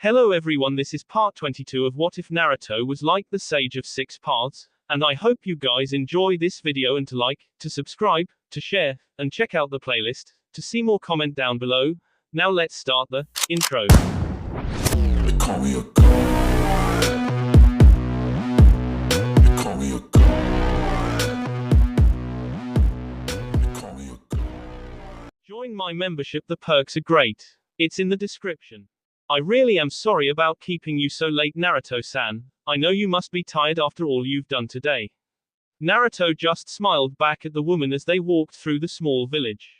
Hello everyone, this is part 22 of What If Naruto Was Like the Sage of Six Paths, and I hope you guys enjoy this video and to like, to subscribe, to share, and check out the playlist, to see more comment down below. Now let's start the intro. They call me a god. They call me a god. They call me a god. Join my membership, the perks are great. It's in the description. I really am sorry about keeping you so late, Naruto-san. I know you must be tired after all you've done today. Naruto just smiled back at the woman as they walked through the small village.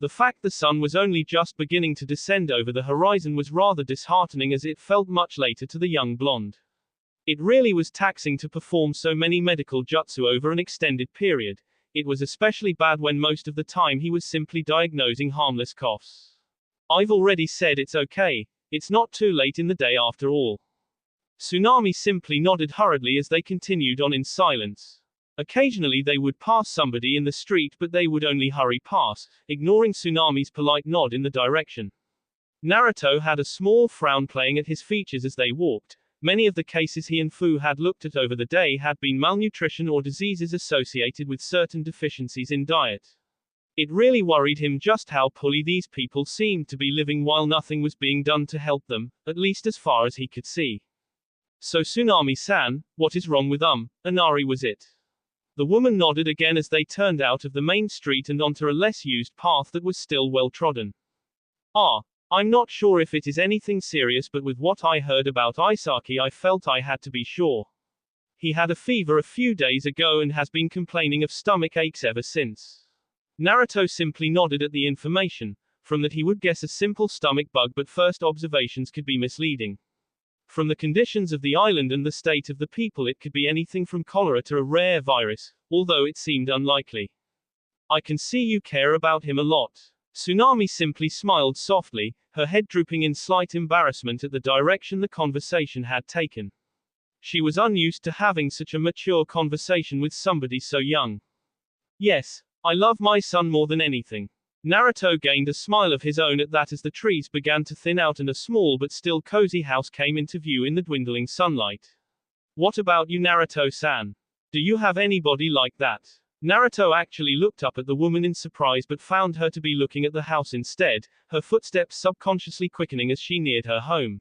The fact the sun was only just beginning to descend over the horizon was rather disheartening, as it felt much later to the young blonde. It really was taxing to perform so many medical jutsu over an extended period. It was especially bad when most of the time he was simply diagnosing harmless coughs. I've already said it's okay. It's not too late in the day after all. Tsunami simply nodded hurriedly as they continued on in silence. Occasionally they would pass somebody in the street, but they would only hurry past, ignoring Tsunami's polite nod in the direction. Naruto had a small frown playing at his features as they walked. Many of the cases he and Fu had looked at over the day had been malnutrition or diseases associated with certain deficiencies in diet. It really worried him just how poorly these people seemed to be living while nothing was being done to help them, at least as far as he could see. So Tsunami-san, what is wrong with Inari, was it? The woman nodded again as they turned out of the main street and onto a less used path that was still well trodden. I'm not sure if it is anything serious, but with what I heard about Isaki I felt I had to be sure. He had a fever a few days ago and has been complaining of stomach aches ever since. Naruto simply nodded at the information. From that he would guess a simple stomach bug, but first observations could be misleading. From the conditions of the island and the state of the people, it could be anything from cholera to a rare virus, although it seemed unlikely. I can see you care about him a lot. Tsunami simply smiled softly, her head drooping in slight embarrassment at the direction the conversation had taken. She was unused to having such a mature conversation with somebody so young. Yes, I love my son more than anything. Naruto gained a smile of his own at that as the trees began to thin out and a small but still cozy house came into view in the dwindling sunlight. What about you, Naruto-san? Do you have anybody like that? Naruto actually looked up at the woman in surprise but found her to be looking at the house instead, her footsteps subconsciously quickening as she neared her home.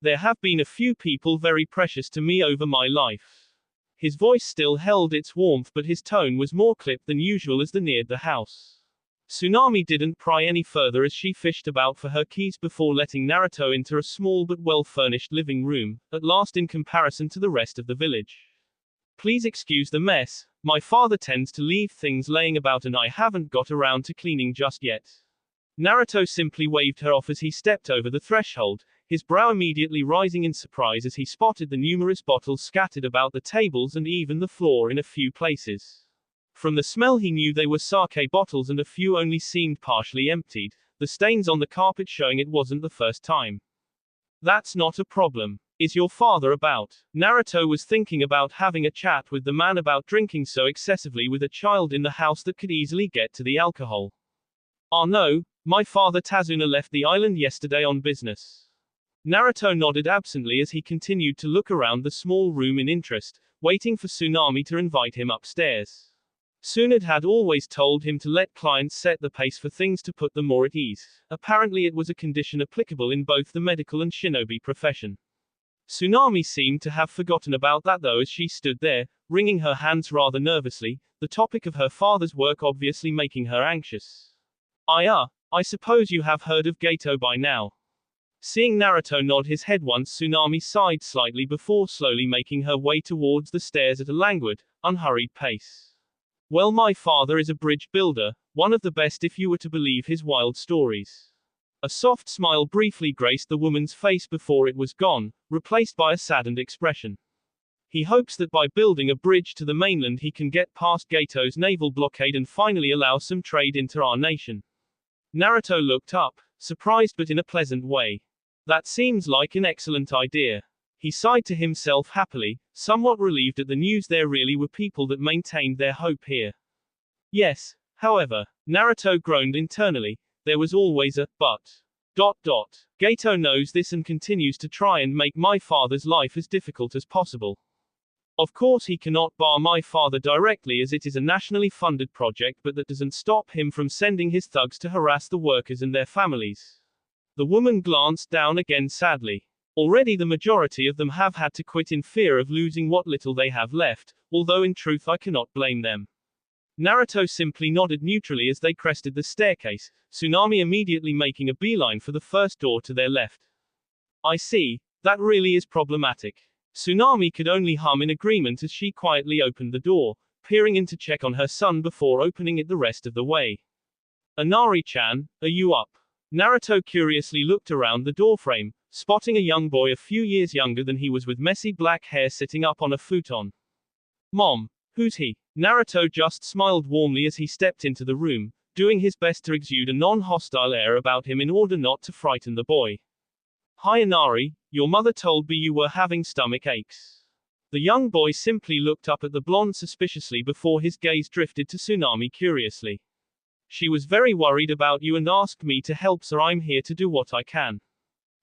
There have been a few people very precious to me over my life. His voice still held its warmth, but his tone was more clipped than usual as they neared the house. Tsunami didn't pry any further as she fished about for her keys before letting Naruto enter a small but well-furnished living room, at last in comparison to the rest of the village. Please excuse the mess. My father tends to leave things laying about and I haven't got around to cleaning just yet. Naruto simply waved her off as he stepped over the threshold, his brow immediately rising in surprise as he spotted the numerous bottles scattered about the tables and even the floor in a few places. From the smell he knew they were sake bottles and a few only seemed partially emptied, the stains on the carpet showing it wasn't the first time. That's not a problem. Is your father about? Naruto was thinking about having a chat with the man about drinking so excessively with a child in the house that could easily get to the alcohol. No, my father Tazuna left the island yesterday on business. Naruto nodded absently as he continued to look around the small room in interest, waiting for Tsunami to invite him upstairs. Tsunade had always told him to let clients set the pace for things to put them more at ease. Apparently it was a condition applicable in both the medical and shinobi profession. Tsunami seemed to have forgotten about that though as she stood there, wringing her hands rather nervously, the topic of her father's work obviously making her anxious. I suppose you have heard of Gato by now. Seeing Naruto nod his head once, Tsunami sighed slightly before slowly making her way towards the stairs at a languid, unhurried pace. Well, my father is a bridge builder, one of the best if you were to believe his wild stories. A soft smile briefly graced the woman's face before it was gone, replaced by a saddened expression. He hopes that by building a bridge to the mainland he can get past Gato's naval blockade and finally allow some trade into our nation. Naruto looked up, surprised but in a pleasant way. That seems like an excellent idea. He sighed to himself happily, somewhat relieved at the news there really were people that maintained their hope here. Yes, however, Naruto groaned internally, there was always a but. Gato knows this and continues to try and make my father's life as difficult as possible. Of course he cannot bar my father directly as it is a nationally funded project, but that doesn't stop him from sending his thugs to harass the workers and their families. The woman glanced down again sadly. Already the majority of them have had to quit in fear of losing what little they have left, although in truth I cannot blame them. Naruto simply nodded neutrally as they crested the staircase, Tsunami immediately making a beeline for the first door to their left. I see, that really is problematic. Tsunami could only hum in agreement as she quietly opened the door, peering in to check on her son before opening it the rest of the way. Inari-chan, are you up? Naruto curiously looked around the doorframe, spotting a young boy a few years younger than he was with messy black hair sitting up on a futon. Mom, who's he? Naruto just smiled warmly as he stepped into the room, doing his best to exude a non-hostile air about him in order not to frighten the boy. Hi Inari, your mother told me you were having stomach aches. The young boy simply looked up at the blonde suspiciously before his gaze drifted to Tsunami curiously. She was very worried about you and asked me to help, so I'm here to do what I can.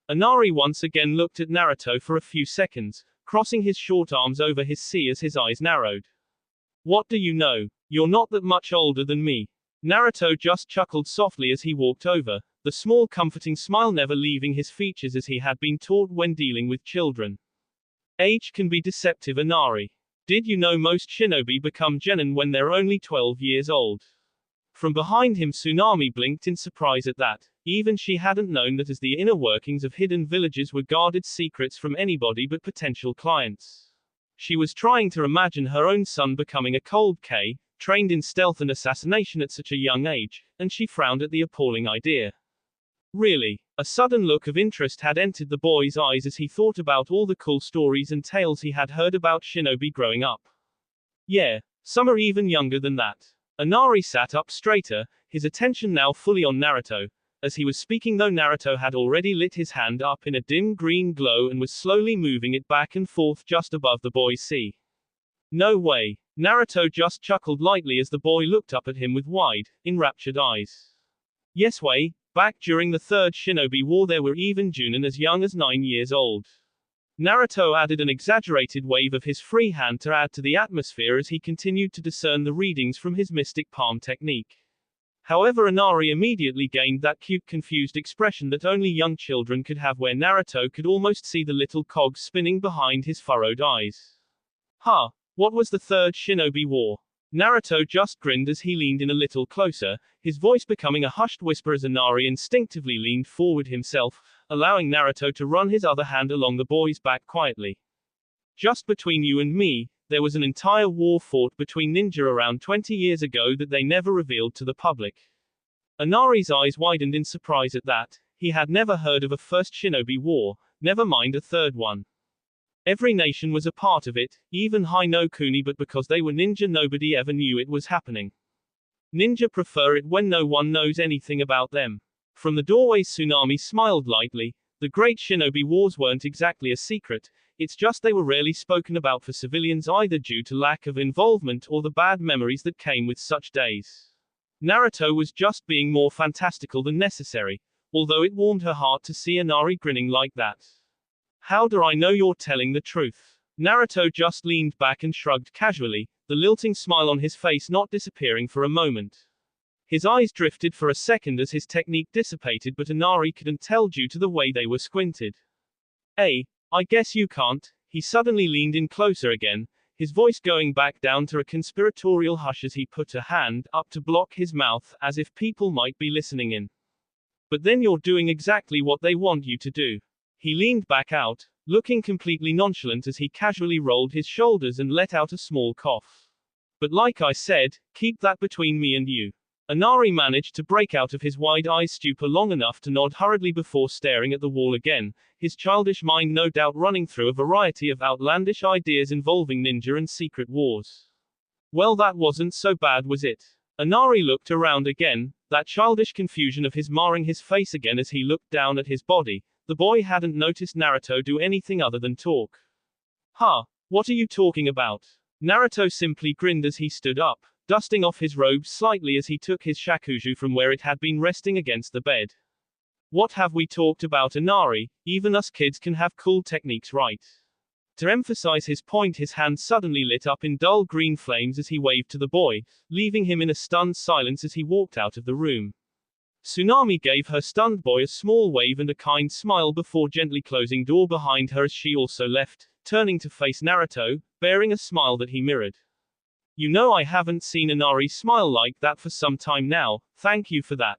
Inari once again looked at Naruto for a few seconds, crossing his short arms over his sea as his eyes narrowed. What do you know? You're not that much older than me. Naruto just chuckled softly as he walked over, the small comforting smile never leaving his features as he had been taught when dealing with children. Age can be deceptive, Inari. Did you know most shinobi become genin when they're only 12 years old? From behind him Tsunami blinked in surprise at that. Even she hadn't known that, as the inner workings of hidden villages were guarded secrets from anybody but potential clients. She was trying to imagine her own son becoming a cold K, trained in stealth and assassination at such a young age, and she frowned at the appalling idea. Really? A sudden look of interest had entered the boy's eyes as he thought about all the cool stories and tales he had heard about shinobi growing up. Yeah, some are even younger than that. Inari sat up straighter, his attention now fully on Naruto. As he was speaking though, Naruto had already lit his hand up in a dim green glow and was slowly moving it back and forth just above the boy's sea. No way. Naruto just chuckled lightly as the boy looked up at him with wide, enraptured eyes. Yes way, back during the Third Shinobi War there were even Junin as young as 9 years old. Naruto added an exaggerated wave of his free hand to add to the atmosphere as he continued to discern the readings from his mystic palm technique. However, Inari immediately gained that cute confused expression that only young children could have, where Naruto could almost see the little cogs spinning behind his furrowed eyes. Huh, what was the Third Shinobi War? Naruto just grinned as he leaned in a little closer, his voice becoming a hushed whisper as Inari instinctively leaned forward himself, allowing Naruto to run his other hand along the boy's back quietly. Just between you and me, there was an entire war fought between ninja around 20 years ago that they never revealed to the public. Inari's eyes widened in surprise at that. He had never heard of a first shinobi war, never mind a third one. Every nation was a part of it, even Hai no Kuni, but because they were ninja nobody ever knew it was happening. Ninja prefer it when no one knows anything about them. From the doorway Tsunami smiled lightly. The great shinobi wars weren't exactly a secret, it's just they were rarely spoken about for civilians, either due to lack of involvement or the bad memories that came with such days. Naruto was just being more fantastical than necessary, although it warmed her heart to see Inari grinning like that. How do I know you're telling the truth? Naruto just leaned back and shrugged casually, the lilting smile on his face not disappearing for a moment. His eyes drifted for a second as his technique dissipated, but Inari couldn't tell due to the way they were squinted. I guess you can't. He suddenly leaned in closer again, his voice going back down to a conspiratorial hush as he put a hand up to block his mouth, as if people might be listening in. But then you're doing exactly what they want you to do. He leaned back out, looking completely nonchalant as he casually rolled his shoulders and let out a small cough. But like I said, keep that between me and you. Inari managed to break out of his wide-eyed stupor long enough to nod hurriedly before staring at the wall again, his childish mind no doubt running through a variety of outlandish ideas involving ninja and secret wars. Well, that wasn't so bad, was it? Inari looked around again, that childish confusion of his marring his face again as he looked down at his body. The boy hadn't noticed Naruto do anything other than talk. Huh, what are you talking about? Naruto simply grinned as he stood up, dusting off his robes slightly as he took his shakuju from where it had been resting against the bed. What have we talked about Inari? Even us kids can have cool techniques, right? To emphasize his point, his hand suddenly lit up in dull green flames as he waved to the boy, leaving him in a stunned silence as he walked out of the room. Tsunami gave her stunned boy a small wave and a kind smile before gently closing door behind her as she also left, turning to face Naruto, bearing a smile that he mirrored. You know, I haven't seen Inari smile like that for some time now, thank you for that.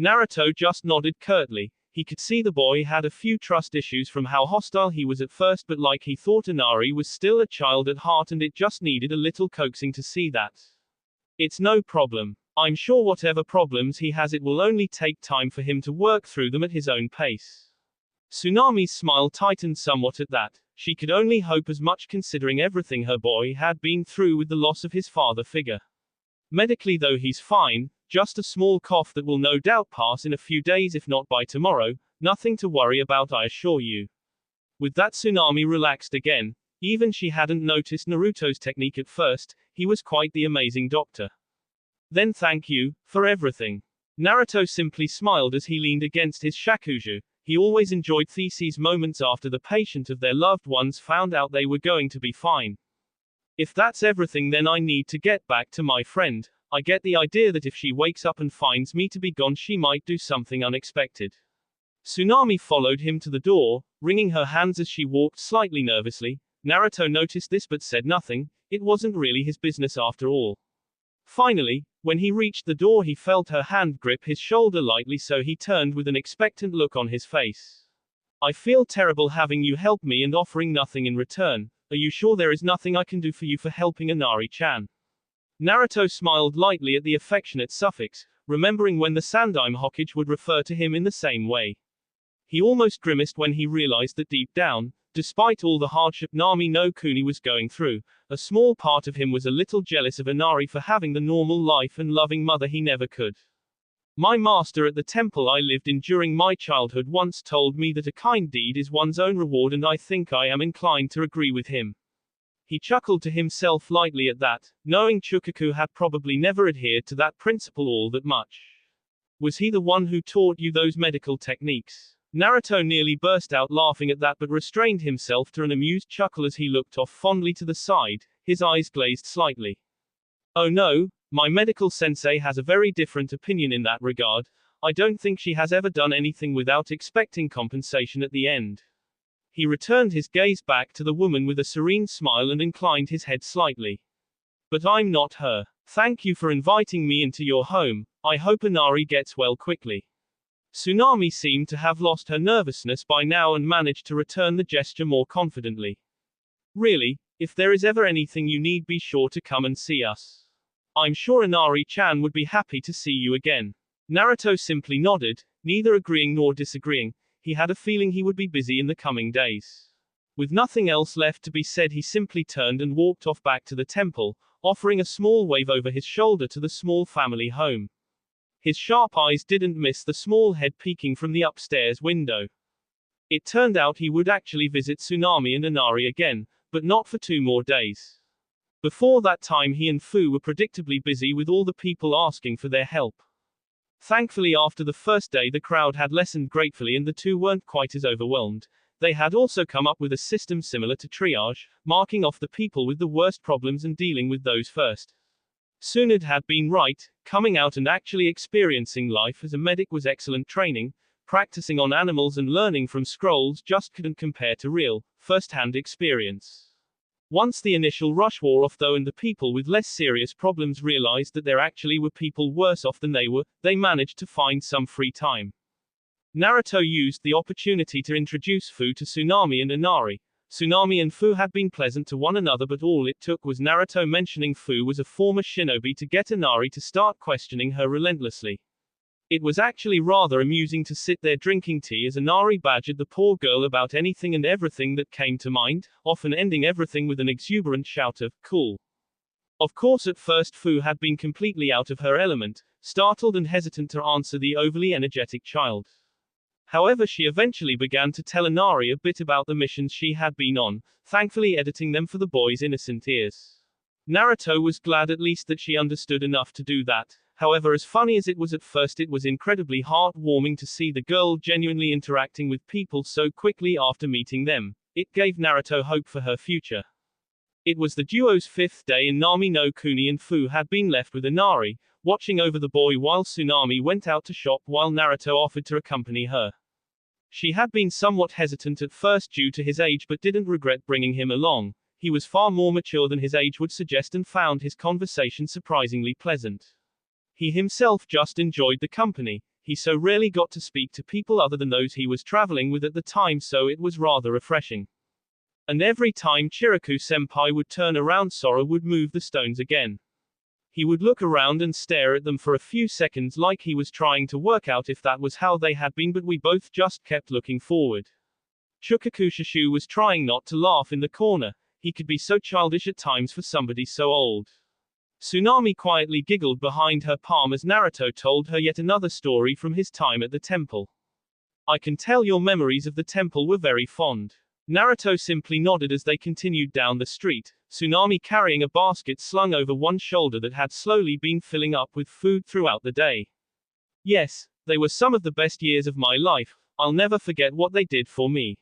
Naruto just nodded curtly. He could see the boy had a few trust issues from how hostile he was at first, but like he thought Inari was still a child at heart and it just needed a little coaxing to see that. It's no problem. I'm sure whatever problems he has, it will only take time for him to work through them at his own pace. Tsunami's smile tightened somewhat at that. She could only hope as much considering everything her boy had been through with the loss of his father figure. Medically though he's fine, just a small cough that will no doubt pass in a few days if not by tomorrow, nothing to worry about I assure you. With that, Tsunami relaxed again. Even she hadn't noticed Naruto's technique at first, he was quite the amazing doctor. Then thank you, for everything. Naruto simply smiled as he leaned against his shakuju. He always enjoyed these moments after the patient of their loved ones found out they were going to be fine. If that's everything, then I need to get back to my friend. I get the idea that if she wakes up and finds me to be gone, she might do something unexpected. Tsunami followed him to the door, wringing her hands as she walked slightly nervously. Naruto noticed this but said nothing. It wasn't really his business after all. Finally, when he reached the door, he felt her hand grip his shoulder lightly, so he turned with an expectant look on his face. I feel terrible having you help me and offering nothing in return. Are you sure there is nothing I can do for you for helping Inari-chan? Naruto smiled lightly at the affectionate suffix, remembering when the Sandaime Hokage would refer to him in the same way. He almost grimaced when he realized that deep down, despite all the hardship Nami no Kuni was going through, a small part of him was a little jealous of Inari for having the normal life and loving mother he never could. My master at the temple I lived in during my childhood once told me that a kind deed is one's own reward, and I think I am inclined to agree with him. He chuckled to himself lightly at that, knowing Chukaku had probably never adhered to that principle all that much. Was he the one who taught you those medical techniques? Naruto nearly burst out laughing at that but restrained himself to an amused chuckle as he looked off fondly to the side, his eyes glazed slightly. Oh no, my medical sensei has a very different opinion in that regard. I don't think she has ever done anything without expecting compensation at the end. He returned his gaze back to the woman with a serene smile and inclined his head slightly. But I'm not her. Thank you for inviting me into your home. I hope Inari gets well quickly. Tsunami seemed to have lost her nervousness by now and managed to return the gesture more confidently. Really, if there is ever anything you need, be sure to come and see us. I'm sure Inari-chan would be happy to see you again. Naruto simply nodded, neither agreeing nor disagreeing. He had a feeling he would be busy in the coming days. With nothing else left to be said, he simply turned and walked off back to the temple, offering a small wave over his shoulder to the small family home. His sharp eyes didn't miss the small head peeking from the upstairs window. It turned out he would actually visit Tsunami and Inari again, but not for 2 more days. Before that time, he and Fu were predictably busy with all the people asking for their help. Thankfully, after the first day, the crowd had lessened gratefully and the two weren't quite as overwhelmed. They had also come up with a system similar to triage, marking off the people with the worst problems and dealing with those first. Soon it had been right. Coming out and actually experiencing life as a medic was excellent training. Practicing on animals and learning from scrolls just couldn't compare to real, first-hand experience. Once the initial rush wore off though and the people with less serious problems realized that there actually were people worse off than they were, they managed to find some free time. Naruto used the opportunity to introduce Fu to Tsunami and Inari. Tsunami and Fu had been pleasant to one another, but all it took was Naruto mentioning Fu was a former shinobi to get Inari to start questioning her relentlessly. It was actually rather amusing to sit there drinking tea as Inari badgered the poor girl about anything and everything that came to mind, often ending everything with an exuberant shout of, "Cool." Of course, at first Fu had been completely out of her element, startled and hesitant to answer the overly energetic child. However, she eventually began to tell Inari a bit about the missions she had been on, thankfully editing them for the boy's innocent ears. Naruto was glad at least that she understood enough to do that. However, as funny as it was at first, it was incredibly heartwarming to see the girl genuinely interacting with people so quickly after meeting them. It gave Naruto hope for her future. It was the duo's fifth day and Nami no Kuni and Fu had been left with Inari, watching over the boy while Tsunami went out to shop while Naruto offered to accompany her. She had been somewhat hesitant at first due to his age but didn't regret bringing him along. He was far more mature than his age would suggest and found his conversation surprisingly pleasant. He himself just enjoyed the company. He so rarely got to speak to people other than those he was traveling with at the time, so it was rather refreshing. And every time Chiraku-senpai would turn around, Sora would move the stones again. He would look around and stare at them for a few seconds like he was trying to work out if that was how they had been, but we both just kept looking forward. Chukakushashu was trying not to laugh in the corner. He could be so childish at times for somebody so old. Tsunami quietly giggled behind her palm as Naruto told her yet another story from his time at the temple. I can tell your memories of the temple were very fond. Naruto simply nodded as they continued down the street, Tsunami carrying a basket slung over one shoulder that had slowly been filling up with food throughout the day. Yes, they were some of the best years of my life. I'll never forget what they did for me.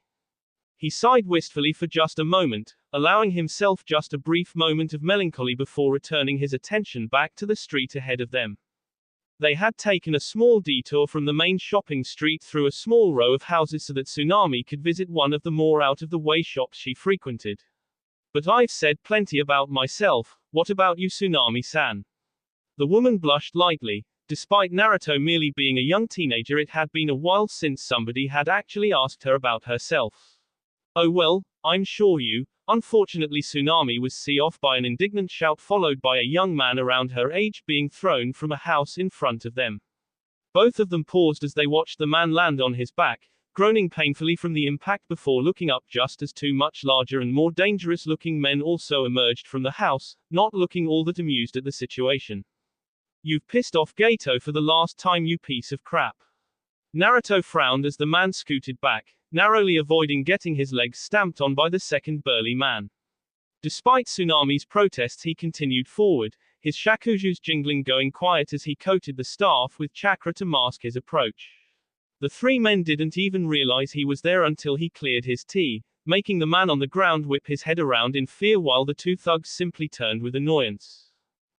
He sighed wistfully for just a moment, allowing himself just a brief moment of melancholy before returning his attention back to the street ahead of them. They had taken a small detour from the main shopping street through a small row of houses so that Tsunami could visit one of the more out-of-the-way shops she frequented. But I've said plenty about myself, what about you, Tsunami-san? The woman blushed lightly. Despite Naruto merely being a young teenager, it had been a while since somebody had actually asked her about herself. Oh well, I'm sure you. Unfortunately, Tsunami was set off by an indignant shout followed by a young man around her age being thrown from a house in front of them. Both of them paused as they watched the man land on his back, groaning painfully from the impact before looking up just as two much larger and more dangerous looking men also emerged from the house, not looking all that amused at the situation. You've pissed off Gato for the last time, you piece of crap. Naruto frowned as the man scooted back, narrowly avoiding getting his legs stamped on by the second burly man. Despite Tsunami's protests, he continued forward, his shakuju's jingling going quiet as he coated the staff with chakra to mask his approach. The three men didn't even realize he was there until he cleared his tea, making the man on the ground whip his head around in fear while the two thugs simply turned with annoyance.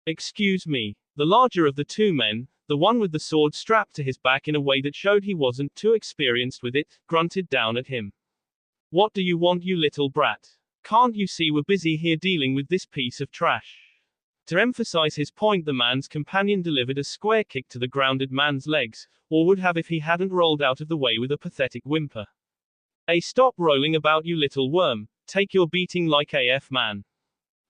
Excuse me. The larger of the two men, the one with the sword strapped to his back in a way that showed he wasn't too experienced with it, grunted down at him. What do you want, you little brat? Can't you see we're busy here dealing with this piece of trash? To emphasize his point, the man's companion delivered a square kick to the grounded man's legs, or would have if he hadn't rolled out of the way with a pathetic whimper. Hey, stop rolling about, you little worm. Take your beating like AF, man.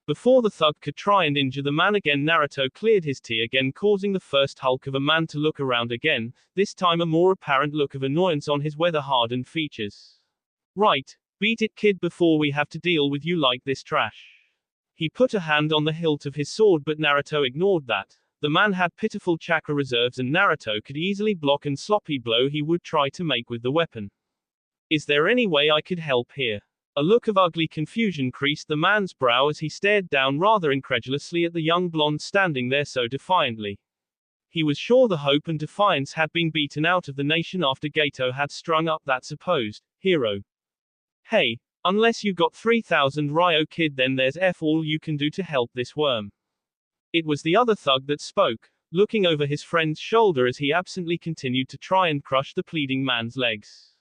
Before the thug could try and injure the man again, Naruto cleared his tea again, causing the first hulk of a man to look around again, this time a more apparent look of annoyance on his weather-hardened features. Right, beat it, kid, before we have to deal with you like this trash. He put a hand on the hilt of his sword, but Naruto ignored that. The man had pitiful chakra reserves and Naruto could easily block and sloppy blow he would try to make with the weapon. Is there any way I could help here? A look of ugly confusion creased the man's brow as he stared down rather incredulously at the young blonde standing there so defiantly. He was sure the hope and defiance had been beaten out of the nation after Gato had strung up that supposed hero. Hey, unless you got 3,000 Ryo, kid, then there's F all you can do to help this worm. It was the other thug that spoke, looking over his friend's shoulder as he absently continued to try and crush the pleading man's legs.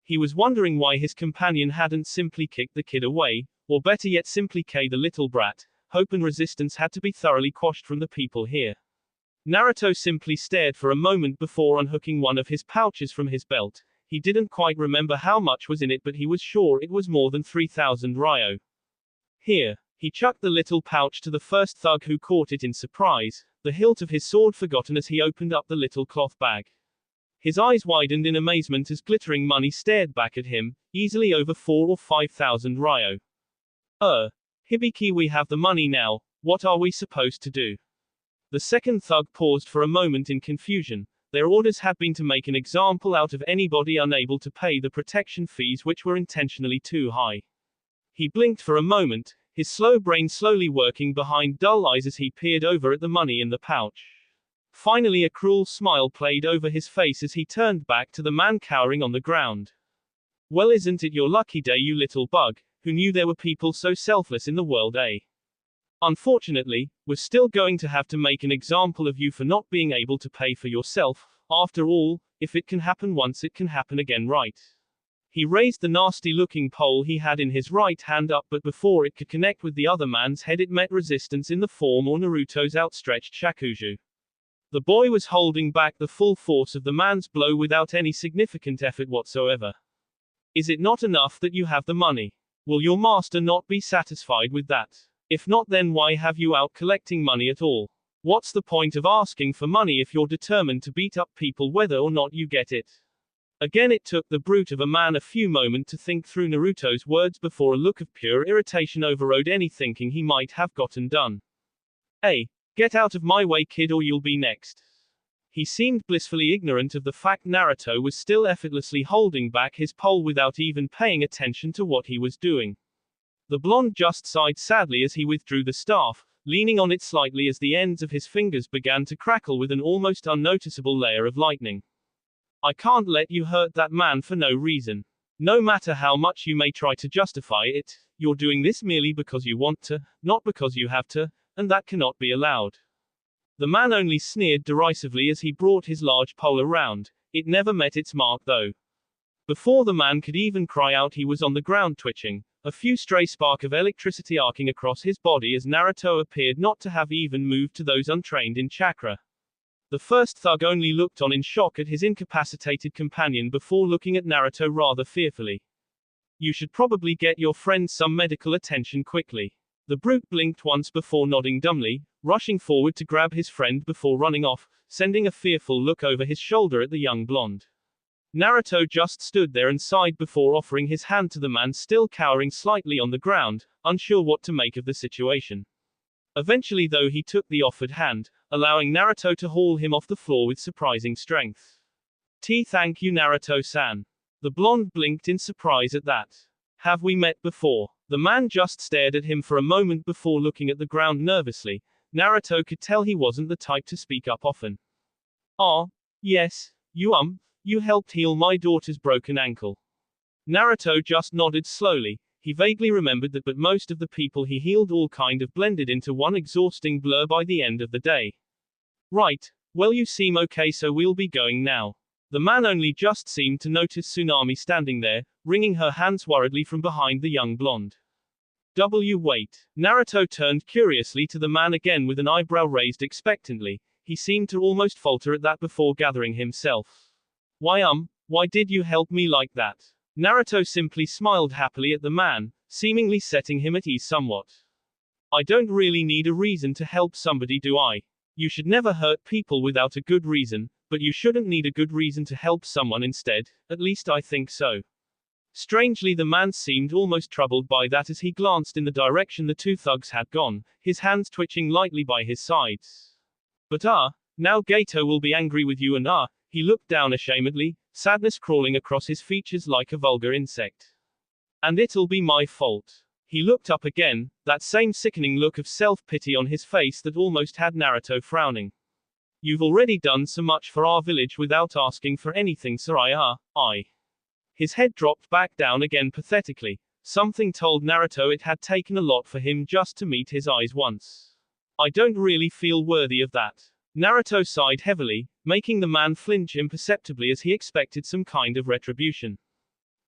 He was wondering why his companion hadn't simply kicked the kid away, or better yet simply K the little brat. Hope and resistance had to be thoroughly quashed from the people here. Naruto simply stared for a moment before unhooking one of his pouches from his belt. He didn't quite remember how much was in it, but he was sure it was more than 3,000 Ryo. Here. He chucked the little pouch to the first thug who caught it in surprise, the hilt of his sword forgotten as he opened up the little cloth bag. His eyes widened in amazement as glittering money stared back at him, easily over 4,000 or 5,000 Ryo. Hibiki, we have the money now, what are we supposed to do? The second thug paused for a moment in confusion. Their orders had been to make an example out of anybody unable to pay the protection fees, which were intentionally too high. He blinked for a moment, his slow brain slowly working behind dull eyes as he peered over at the money in the pouch. Finally, a cruel smile played over his face as he turned back to the man cowering on the ground. Well, isn't it your lucky day, you little bug? Who knew there were people so selfless in the world, eh? Unfortunately, we're still going to have to make an example of you for not being able to pay for yourself. After all, if it can happen once, it can happen again, right? He raised the nasty-looking pole he had in his right hand up, but before it could connect with the other man's head, it met resistance in the form of Naruto's outstretched shakuju. The boy was holding back the full force of the man's blow without any significant effort whatsoever. Is it not enough that you have the money? Will your master not be satisfied with that? If not, then why have you out collecting money at all? What's the point of asking for money if you're determined to beat up people whether or not you get it? Again, it took the brute of a man a few moments to think through Naruto's words before a look of pure irritation overrode any thinking he might have gotten done. Hey, get out of my way, kid, or you'll be next. He seemed blissfully ignorant of the fact Naruto was still effortlessly holding back his pole without even paying attention to what he was doing. The blonde just sighed sadly as he withdrew the staff, leaning on it slightly as the ends of his fingers began to crackle with an almost unnoticeable layer of lightning. I can't let you hurt that man for no reason. No matter how much you may try to justify it, you're doing this merely because you want to, not because you have to, and that cannot be allowed. The man only sneered derisively as he brought his large pole around. It never met its mark though. Before the man could even cry out, he was on the ground twitching, a few stray sparks of electricity arcing across his body as Naruto appeared not to have even moved to those untrained in chakra. The first thug only looked on in shock at his incapacitated companion before looking at Naruto rather fearfully. You should probably get your friend some medical attention quickly. The brute blinked once before nodding dumbly, rushing forward to grab his friend before running off, sending a fearful look over his shoulder at the young blonde. Naruto just stood there and sighed before offering his hand to the man still cowering slightly on the ground, unsure what to make of the situation. Eventually though, he took the offered hand, allowing Naruto to haul him off the floor with surprising strength. Thank you, Naruto-san. The blonde blinked in surprise at that. Have we met before? The man just stared at him for a moment before looking at the ground nervously. Naruto could tell he wasn't the type to speak up often. Yes, you helped heal my daughter's broken ankle. Naruto just nodded slowly. He vaguely remembered that, but most of the people he healed all kind of blended into one exhausting blur by the end of the day. Right, well, you seem okay, so we'll be going now. The man only just seemed to notice Tsunami standing there, wringing her hands worriedly from behind the young blonde. Wait. Naruto turned curiously to the man again with an eyebrow raised expectantly. He seemed to almost falter at that before gathering himself. Why did you help me like that? Naruto simply smiled happily at the man, seemingly setting him at ease somewhat. I don't really need a reason to help somebody, do I? You should never hurt people without a good reason, but you shouldn't need a good reason to help someone instead, at least I think so. Strangely, the man seemed almost troubled by that as he glanced in the direction the two thugs had gone, his hands twitching lightly by his sides. But now Gato will be angry with you, and he looked down ashamedly, sadness crawling across his features like a vulgar insect. And it'll be my fault. He looked up again, that same sickening look of self-pity on his face that almost had Naruto frowning. You've already done so much for our village without asking for anything, sir. I. His head dropped back down again pathetically. Something told Naruto it had taken a lot for him just to meet his eyes once. I don't really feel worthy of that. Naruto sighed heavily, making the man flinch imperceptibly as he expected some kind of retribution.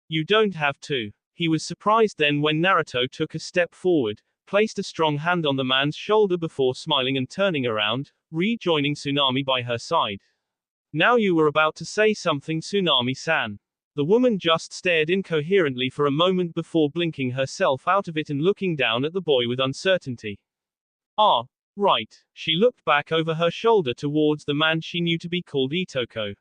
You don't have to. He was surprised then when Naruto took a step forward, placed a strong hand on the man's shoulder before smiling and turning around, rejoining Tsunami by her side. Now you were about to say something, Tsunami-san. The woman just stared incoherently for a moment before blinking herself out of it and looking down at the boy with uncertainty. Right. She looked back over her shoulder towards the man she knew to be called Itoko.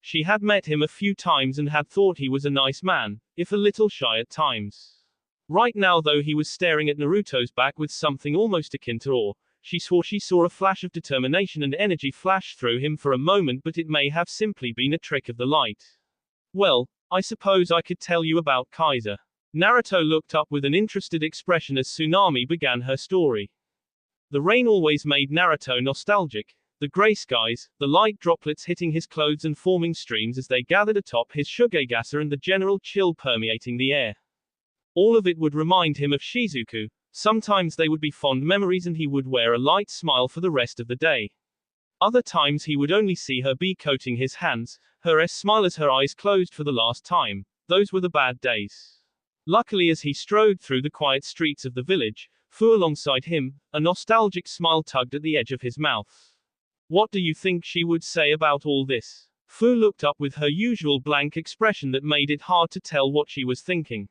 She had met him a few times and had thought he was a nice man, if a little shy at times. Right now though, he was staring at Naruto's back with something almost akin to awe. She saw a flash of determination and energy flash through him for a moment, but it may have simply been a trick of the light. Well, I suppose I could tell you about Kaiser. Naruto looked up with an interested expression as Tsunami began her story. The rain always made Naruto nostalgic. The gray skies, the light droplets hitting his clothes and forming streams as they gathered atop his shugegasa, and the general chill permeating the air. All of it would remind him of Shizuku. Sometimes they would be fond memories and he would wear a light smile for the rest of the day. Other times he would only see her be coating his hands, her smile as her eyes closed for the last time. Those were the bad days. Luckily, as he strode through the quiet streets of the village, Fu alongside him, a nostalgic smile tugged at the edge of his mouth. What do you think she would say about all this? Fu looked up with her usual blank expression that made it hard to tell what she was thinking.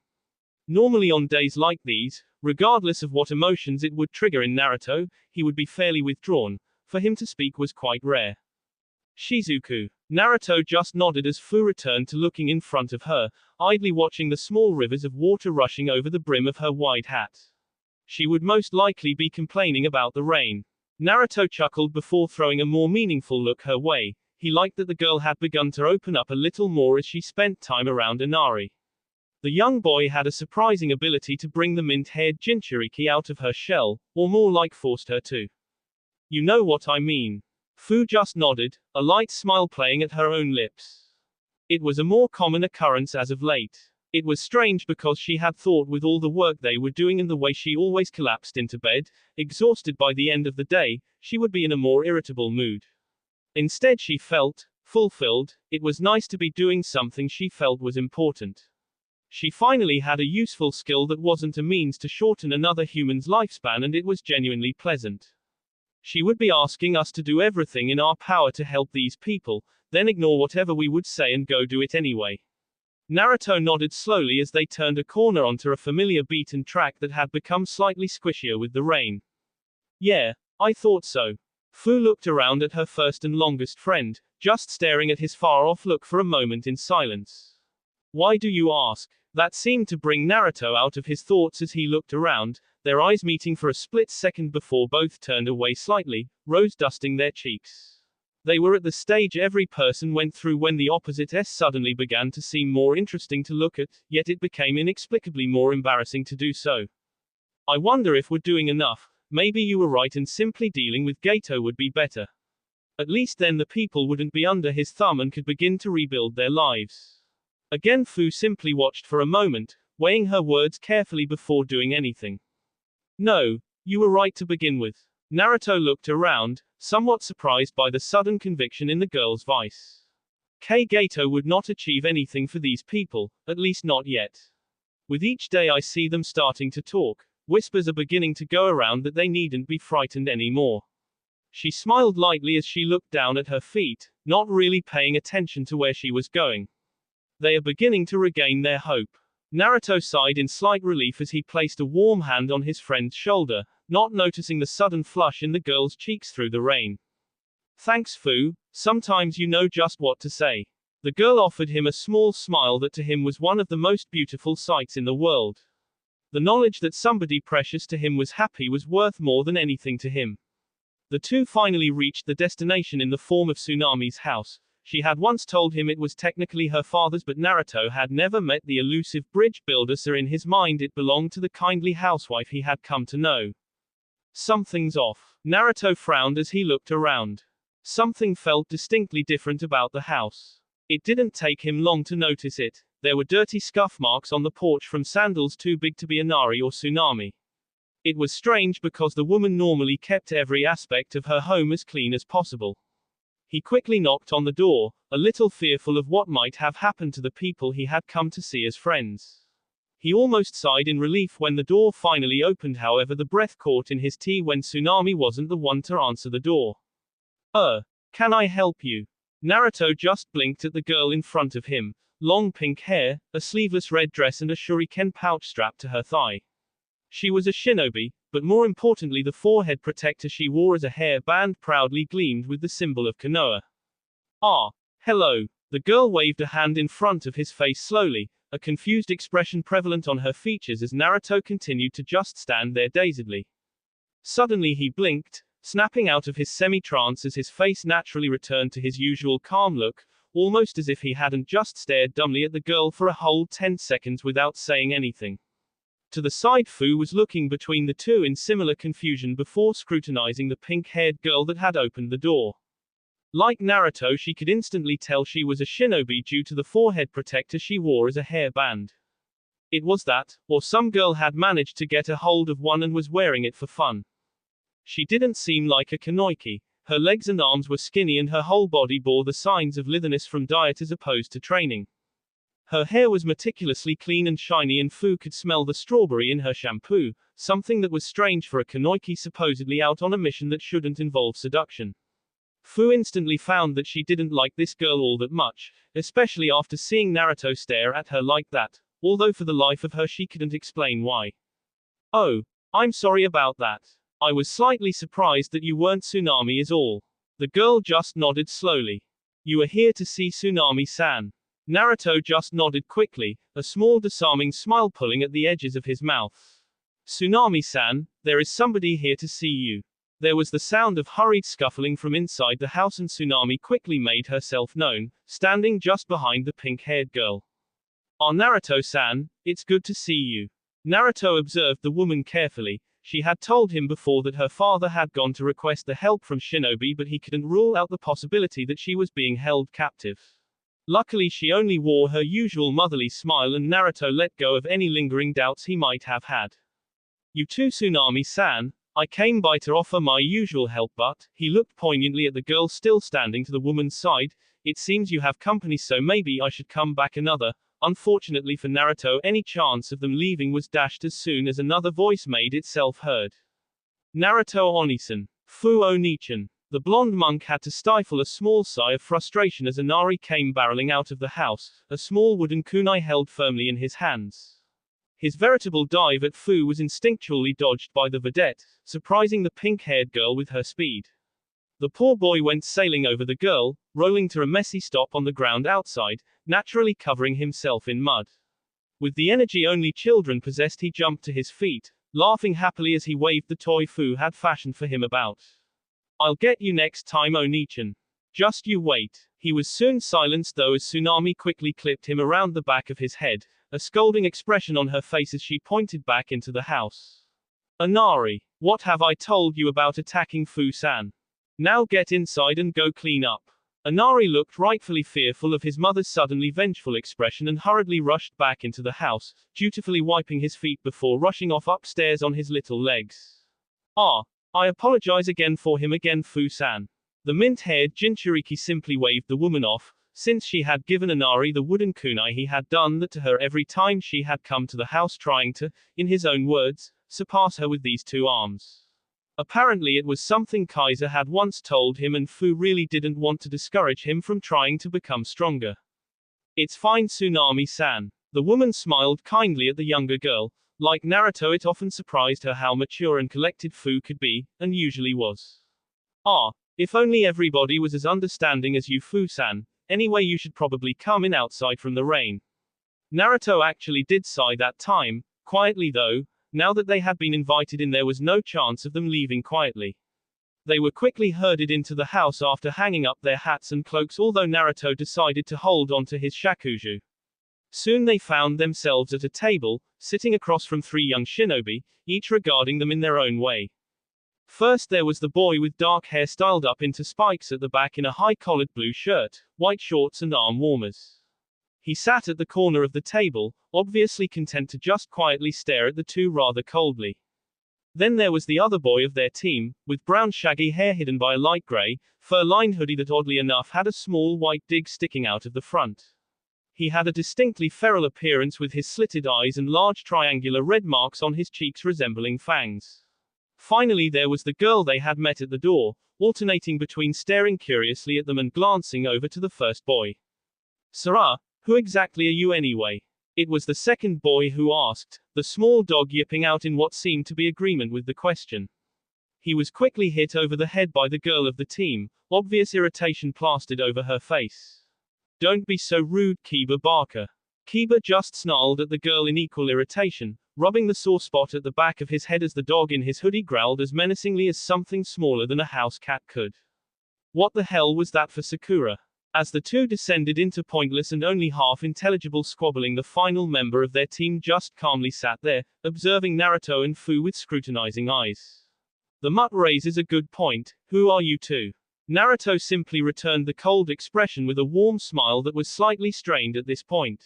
Normally on days like these, regardless of what emotions it would trigger in Naruto, he would be fairly withdrawn. For him to speak was quite rare. Shizuku. Naruto just nodded as Fu returned to looking in front of her, idly watching the small rivers of water rushing over the brim of her wide hat. She would most likely be complaining about the rain. Naruto chuckled before throwing a more meaningful look her way. He liked that the girl had begun to open up a little more as she spent time around Inari. The young boy had a surprising ability to bring the mint-haired Jinchuriki out of her shell, or more like forced her to. You know what I mean. Fu just nodded, a light smile playing at her own lips. It was a more common occurrence as of late. It was strange because she had thought with all the work they were doing and the way she always collapsed into bed, exhausted by the end of the day, she would be in a more irritable mood. Instead she felt fulfilled. It was nice to be doing something she felt was important. She finally had a useful skill that wasn't a means to shorten another human's lifespan, and it was genuinely pleasant. She would be asking us to do everything in our power to help these people, then ignore whatever we would say and go do it anyway. Naruto nodded slowly as they turned a corner onto a familiar beaten track that had become slightly squishier with the rain. Yeah, I thought so. Fu looked around at her first and longest friend, just staring at his far-off look for a moment in silence. Why do you ask? That seemed to bring Naruto out of his thoughts as he looked around, their eyes meeting for a split second before both turned away slightly, rose dusting their cheeks. They were at the stage every person went through when the opposite suddenly began to seem more interesting to look at, yet it became inexplicably more embarrassing to do so. I wonder if we're doing enough. Maybe you were right and simply dealing with Gato would be better. At least then the people wouldn't be under his thumb and could begin to rebuild their lives. Again Fu simply watched for a moment, weighing her words carefully before doing anything. No, you were right to begin with. Naruto looked around, somewhat surprised by the sudden conviction in the girl's voice. Gato would not achieve anything for these people, at least not yet. With each day I see them starting to talk. Whispers are beginning to go around that they needn't be frightened anymore. She smiled lightly as she looked down at her feet, not really paying attention to where she was going. They are beginning to regain their hope. Naruto sighed in slight relief as he placed a warm hand on his friend's shoulder, not noticing the sudden flush in the girl's cheeks through the rain. Thanks, Fu, sometimes you know just what to say. The girl offered him a small smile that to him was one of the most beautiful sights in the world. The knowledge that somebody precious to him was happy was worth more than anything to him. The two finally reached the destination in the form of Tsunami's house. She had once told him it was technically her father's, but Naruto had never met the elusive bridge builder, so in his mind it belonged to the kindly housewife he had come to know. Something's off. Naruto frowned as he looked around. Something felt distinctly different about the house. It didn't take him long to notice it. There were dirty scuff marks on the porch from sandals too big to be Inari or Tsunami. It was strange because the woman normally kept every aspect of her home as clean as possible. He quickly knocked on the door, a little fearful of what might have happened to the people he had come to see as friends. He almost sighed in relief when the door finally opened, however the breath caught in his tea when Tsunami wasn't the one to answer the door. Can I help you? Naruto just blinked at the girl in front of him. Long pink hair, a sleeveless red dress and a shuriken pouch strapped to her thigh. She was a shinobi, but more importantly the forehead protector she wore as a hair band proudly gleamed with the symbol of Konoha. Ah, hello. The girl waved a hand in front of his face slowly, a confused expression prevalent on her features as Naruto continued to just stand there dazedly. Suddenly he blinked, snapping out of his semi-trance as his face naturally returned to his usual calm look, almost as if he hadn't just stared dumbly at the girl for a whole 10 seconds without saying anything. To the side, Fu was looking between the two in similar confusion before scrutinizing the pink-haired girl that had opened the door. Like Naruto, she could instantly tell she was a shinobi due to the forehead protector she wore as a hairband. It was that, or some girl had managed to get a hold of one and was wearing it for fun. She didn't seem like a kunoichi. Her legs and arms were skinny and her whole body bore the signs of littleness from diet as opposed to training. Her hair was meticulously clean and shiny, and Fu could smell the strawberry in her shampoo, something that was strange for a kunoichi supposedly out on a mission that shouldn't involve seduction. Fu instantly found that she didn't like this girl all that much, especially after seeing Naruto stare at her like that, although for the life of her she couldn't explain why. "Oh, I'm sorry about that. I was slightly surprised that you weren't Tsunami is all." The girl just nodded slowly. "You are here to see Tsunami-san." Naruto just nodded quickly, a small disarming smile pulling at the edges of his mouth. "Tsunami-san, there is somebody here to see you." There was the sound of hurried scuffling from inside the house, and Tsunami quickly made herself known, standing just behind the pink-haired girl. "Ah, Naruto-san, it's good to see you." Naruto observed the woman carefully. She had told him before that her father had gone to request the help from shinobi, but he couldn't rule out the possibility that she was being held captive. Luckily, she only wore her usual motherly smile, and Naruto let go of any lingering doubts he might have had. "You too, Tsunami-san? I came by to offer my usual help, but," he looked poignantly at the girl still standing to the woman's side, "it seems you have company, so maybe I should come back another." Unfortunately for Naruto, any chance of them leaving was dashed as soon as another voice made itself heard. "Naruto Onisan. Fu Onichan." The blonde monk had to stifle a small sigh of frustration as Inari came barreling out of the house, a small wooden kunai held firmly in his hands. His veritable dive at Fu was instinctually dodged by the vedette, surprising the pink-haired girl with her speed. The poor boy went sailing over the girl, rolling to a messy stop on the ground outside, naturally covering himself in mud. With the energy only children possessed, he jumped to his feet, laughing happily as he waved the toy Fu had fashioned for him about. "I'll get you next time, Onichan. Just you wait." He was soon silenced though as Tsunami quickly clipped him around the back of his head, a scolding expression on her face as she pointed back into the house. "Inari, what have I told you about attacking Fu-san? Now get inside and go clean up." Inari looked rightfully fearful of his mother's suddenly vengeful expression and hurriedly rushed back into the house, dutifully wiping his feet before rushing off upstairs on his little legs. "Ah, I apologize again for him again, Fu-san." The mint-haired Jinchuriki simply waved the woman off, since she had given Inari the wooden kunai. He had done that to her every time she had come to the house, trying to, in his own words, surpass her with these two arms. Apparently it was something Kaiser had once told him, and Fu really didn't want to discourage him from trying to become stronger. "It's fine, Tsunami-san." The woman smiled kindly at the younger girl. Like Naruto, it often surprised her how mature and collected Fu could be, and usually was. "Ah, if only everybody was as understanding as you, Fu-san. Anyway, you should probably come in outside from the rain." Naruto actually did sigh that time, quietly though. Now that they had been invited in, there was no chance of them leaving quietly. They were quickly herded into the house after hanging up their hats and cloaks, although Naruto decided to hold on to his shakuju. Soon they found themselves at a table, sitting across from three young shinobi, each regarding them in their own way. First there was the boy with dark hair styled up into spikes at the back in a high-collared blue shirt, white shorts and arm warmers. He sat at the corner of the table, obviously content to just quietly stare at the two rather coldly. Then there was the other boy of their team, with brown shaggy hair hidden by a light gray, fur-lined hoodie that oddly enough had a small white dig sticking out of the front. He had a distinctly feral appearance with his slitted eyes and large triangular red marks on his cheeks resembling fangs. Finally there was the girl they had met at the door, alternating between staring curiously at them and glancing over to the first boy. "Sarah, who exactly are you anyway?" It was the second boy who asked, the small dog yipping out in what seemed to be agreement with the question. He was quickly hit over the head by the girl of the team, obvious irritation plastered over her face. "Don't be so rude, Kiba Barker." Kiba just snarled at the girl in equal irritation, rubbing the sore spot at the back of his head as the dog in his hoodie growled as menacingly as something smaller than a house cat could. "What the hell was that for Sakura?" As the two descended into pointless and only half-intelligible squabbling, the final member of their team just calmly sat there, observing Naruto and Fu with scrutinizing eyes. The mutt raises a good point. Who are you two? Naruto simply returned the cold expression with a warm smile that was slightly strained at this point.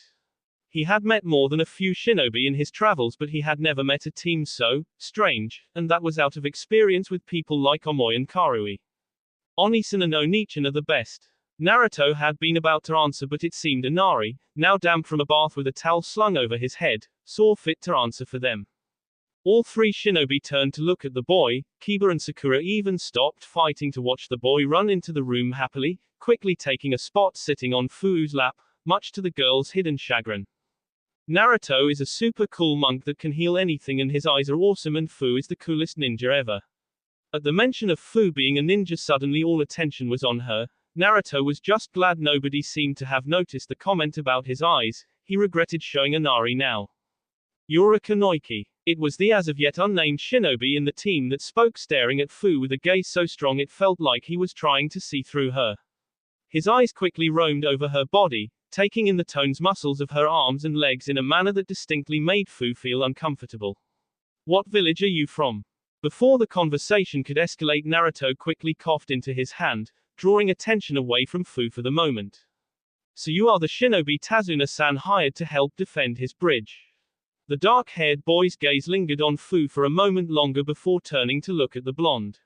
He had met more than a few shinobi in his travels, but he had never met a team so strange, and that was out of experience with people like Omoi and Karui. Onisan and Onichan are the best. Naruto had been about to answer, but it seemed Inari, now damp from a bath with a towel slung over his head, saw fit to answer for them. All three shinobi turned to look at the boy. Kiba and Sakura even stopped fighting to watch the boy run into the room happily, quickly taking a spot sitting on Fu's lap, much to the girl's hidden chagrin. Naruto is a super cool monk that can heal anything, and his eyes are awesome, and Fu is the coolest ninja ever. At the mention of Fu being a ninja, suddenly all attention was on her. Naruto was just glad nobody seemed to have noticed the comment about his eyes. He regretted showing Inari now. You're a Kanoiki. It was the as of yet unnamed shinobi in the team that spoke, staring at Fu with a gaze so strong it felt like he was trying to see through her. His eyes quickly roamed over her body, taking in the toned muscles of her arms and legs in a manner that distinctly made Fu feel uncomfortable. What village are you from? Before the conversation could escalate, Naruto quickly coughed into his hand, drawing attention away from Fu for the moment. So you are the shinobi Tazuna-san hired to help defend his bridge. The dark-haired boy's gaze lingered on Fu for a moment longer before turning to look at the blonde.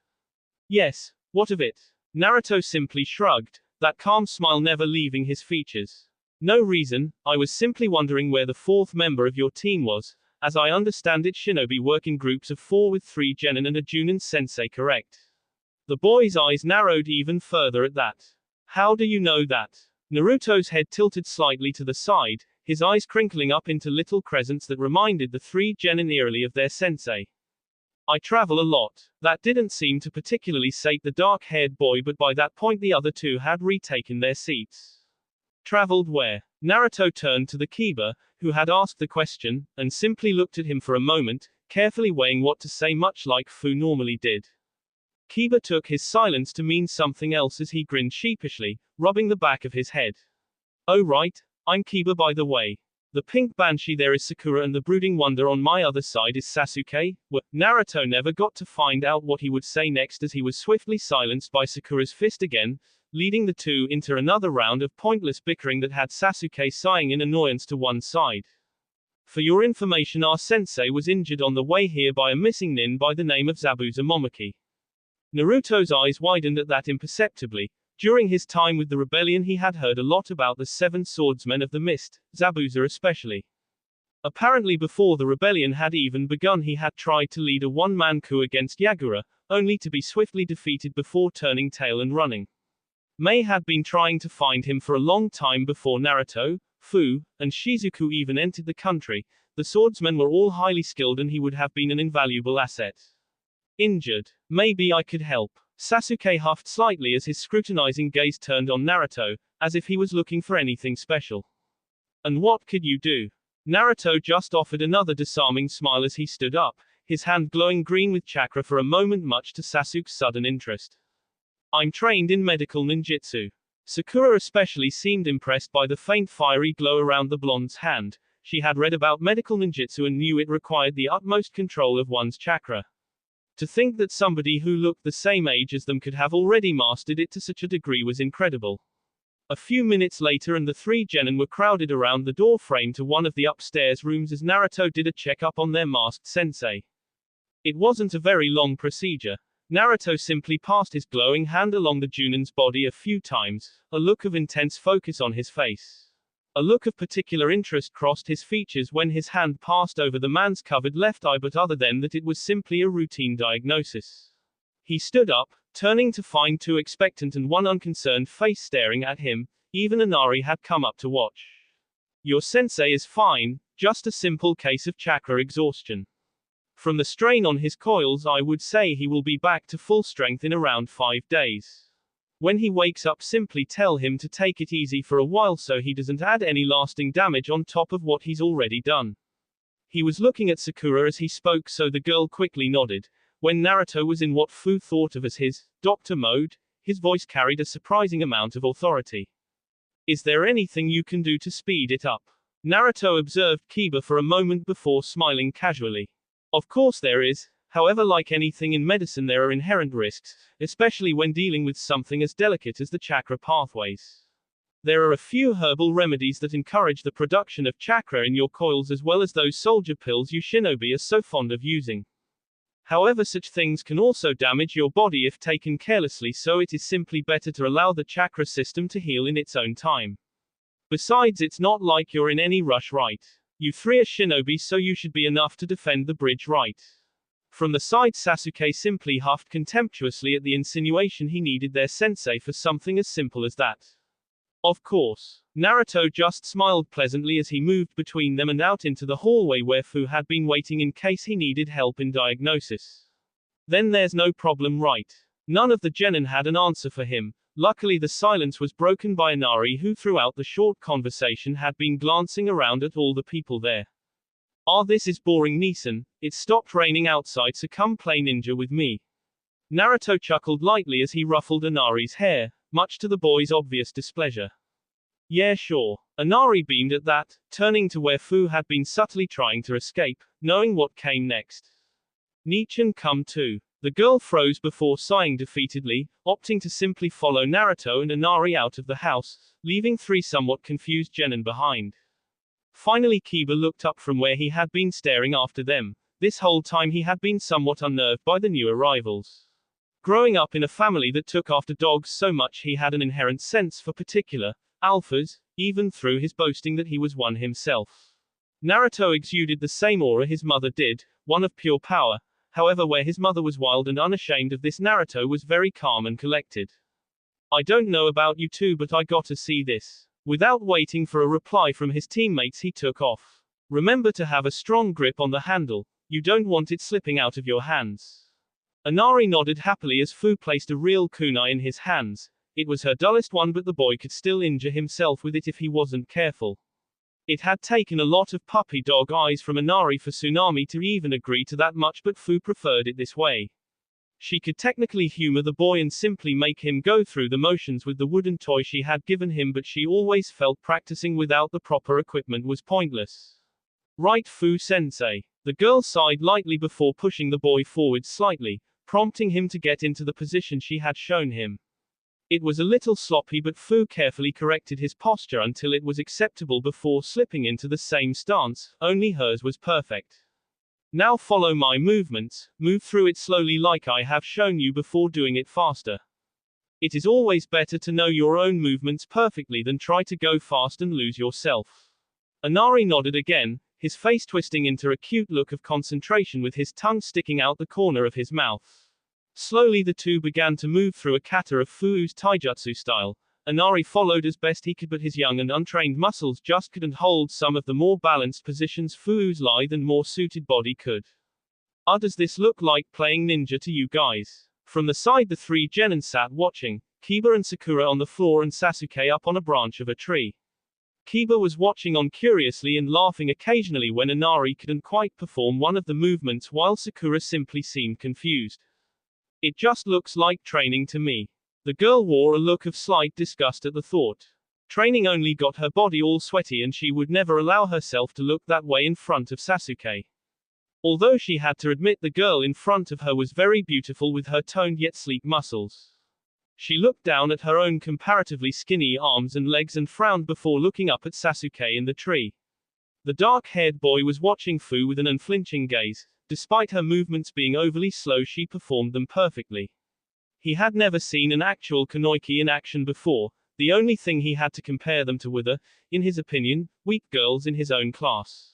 Yes, what of it? Naruto simply shrugged, that calm smile never leaving his features. No reason, I was simply wondering where the fourth member of your team was. As I understand it, shinobi work in groups of 4 with 3 genin and a junin sensei, correct? The boy's eyes narrowed even further at that. How do you know that? Naruto's head tilted slightly to the side, his eyes crinkling up into little crescents that reminded the 3 genin eerily of their sensei. I travel a lot. That didn't seem to particularly sate the dark-haired boy, but by that point the other two had retaken their seats. Traveled where? Naruto turned to the Kiba, who had asked the question, and simply looked at him for a moment, carefully weighing what to say, much like Fu normally did. Kiba took his silence to mean something else as he grinned sheepishly, rubbing the back of his head. Oh right, I'm Kiba by the way. The pink banshee there is Sakura and the brooding wonder on my other side is Sasuke. Naruto never got to find out what he would say next, as he was swiftly silenced by Sakura's fist again, leading the two into another round of pointless bickering that had Sasuke sighing in annoyance to one side. For your information, our sensei was injured on the way here by a missing nin by the name of Zabuza Momoki. Naruto's eyes widened at that imperceptibly. During his time with the rebellion he had heard a lot about the 7 swordsmen of the mist, Zabuza especially. Apparently before the rebellion had even begun he had tried to lead a one-man coup against Yagura, only to be swiftly defeated before turning tail and running. Mei had been trying to find him for a long time before Naruto, Fu, and Shizuku even entered the country. The swordsmen were all highly skilled and he would have been an invaluable asset. Injured. Maybe I could help. Sasuke huffed slightly as his scrutinizing gaze turned on Naruto, as if he was looking for anything special. And what could you do? Naruto just offered another disarming smile as he stood up, his hand glowing green with chakra for a moment, much to Sasuke's sudden interest. I'm trained in medical ninjutsu. Sakura especially seemed impressed by the faint fiery glow around the blonde's hand. She had read about medical ninjutsu and knew it required the utmost control of one's chakra. To think that somebody who looked the same age as them could have already mastered it to such a degree was incredible. A few minutes later and the 3 genin were crowded around the door frame to one of the upstairs rooms as Naruto did a checkup on their masked sensei. It wasn't a very long procedure. Naruto simply passed his glowing hand along the Junin's body a few times, a look of intense focus on his face. A look of particular interest crossed his features when his hand passed over the man's covered left eye, but other than that it was simply a routine diagnosis. He stood up, turning to find 2 expectant and 1 unconcerned face staring at him. Even Inari had come up to watch. Your sensei is fine, just a simple case of chakra exhaustion. From the strain on his coils I would say he will be back to full strength in around 5 days. When he wakes up simply tell him to take it easy for a while so he doesn't add any lasting damage on top of what he's already done. He was looking at Sakura as he spoke, so the girl quickly nodded. When Naruto was in what Fu thought of as his doctor mode, his voice carried a surprising amount of authority. Is there anything you can do to speed it up? Naruto observed Kiba for a moment before smiling casually. Of course there is. However, like anything in medicine, there are inherent risks, especially when dealing with something as delicate as the chakra pathways. There are a few herbal remedies that encourage the production of chakra in your coils, as well as those soldier pills you shinobi are so fond of using. However, such things can also damage your body if taken carelessly, so it is simply better to allow the chakra system to heal in its own time. Besides, it's not like you're in any rush, right? You three are shinobi, so you should be enough to defend the bridge, right? From the side, Sasuke simply huffed contemptuously at the insinuation he needed their sensei for something as simple as that. Of course. Naruto just smiled pleasantly as he moved between them and out into the hallway where Fu had been waiting in case he needed help in diagnosis. Then there's no problem, right? None of the genin had an answer for him. Luckily, the silence was broken by Inari, who throughout the short conversation had been glancing around at all the people there. Ah, this is boring, Nisan. It stopped raining outside, so come play ninja with me. Naruto chuckled lightly as he ruffled Inari's hair, much to the boy's obvious displeasure. Yeah, sure. Inari beamed at that, turning to where Fu had been subtly trying to escape, knowing what came next. Nichan, come too. The girl froze before sighing defeatedly, opting to simply follow Naruto and Inari out of the house, leaving three somewhat confused genin behind. Finally, Kiba looked up from where he had been staring after them. This whole time he had been somewhat unnerved by the new arrivals. Growing up in a family that took after dogs so much, he had an inherent sense for particular alphas, even through his boasting that he was one himself. Naruto exuded the same aura his mother did, one of pure power. However, where his mother was wild and unashamed of this, Naruto was very calm and collected. I don't know about you two, but I gotta see this. Without waiting for a reply from his teammates, he took off. Remember to have a strong grip on the handle. You don't want it slipping out of your hands. Inari nodded happily as Fu placed a real kunai in his hands. It was her dullest one, but the boy could still injure himself with it if he wasn't careful. It had taken a lot of puppy dog eyes from Inari for Tsunami to even agree to that much, but Fu preferred it this way. She could technically humor the boy and simply make him go through the motions with the wooden toy she had given him, but she always felt practicing without the proper equipment was pointless. Right, Fu-sensei. The girl sighed lightly before pushing the boy forward slightly, prompting him to get into the position she had shown him. It was a little sloppy, but Fu carefully corrected his posture until it was acceptable before slipping into the same stance, only hers was perfect. Now follow my movements, move through it slowly like I have shown you before, doing it faster. It is always better to know your own movements perfectly than try to go fast and lose yourself. Inari nodded again, his face twisting into a cute look of concentration with his tongue sticking out the corner of his mouth. Slowly the two began to move through a kata of Fu's taijutsu style. Inari followed as best he could, but his young and untrained muscles just couldn't hold some of the more balanced positions Fu's lithe and more suited body could. Does this look like playing ninja to you guys? From the side, the three genin sat watching, Kiba and Sakura on the floor and Sasuke up on a branch of a tree. Kiba was watching on curiously and laughing occasionally when Inari couldn't quite perform one of the movements, while Sakura simply seemed confused. It just looks like training to me. The girl wore a look of slight disgust at the thought. Training only got her body all sweaty, and she would never allow herself to look that way in front of Sasuke. Although she had to admit the girl in front of her was very beautiful with her toned yet sleek muscles. She looked down at her own comparatively skinny arms and legs and frowned before looking up at Sasuke in the tree. The dark-haired boy was watching Fu with an unflinching gaze. Despite her movements being overly slow, she performed them perfectly. He had never seen an actual kunoichi in action before. The only thing he had to compare them to were the, in his opinion, weak girls in his own class.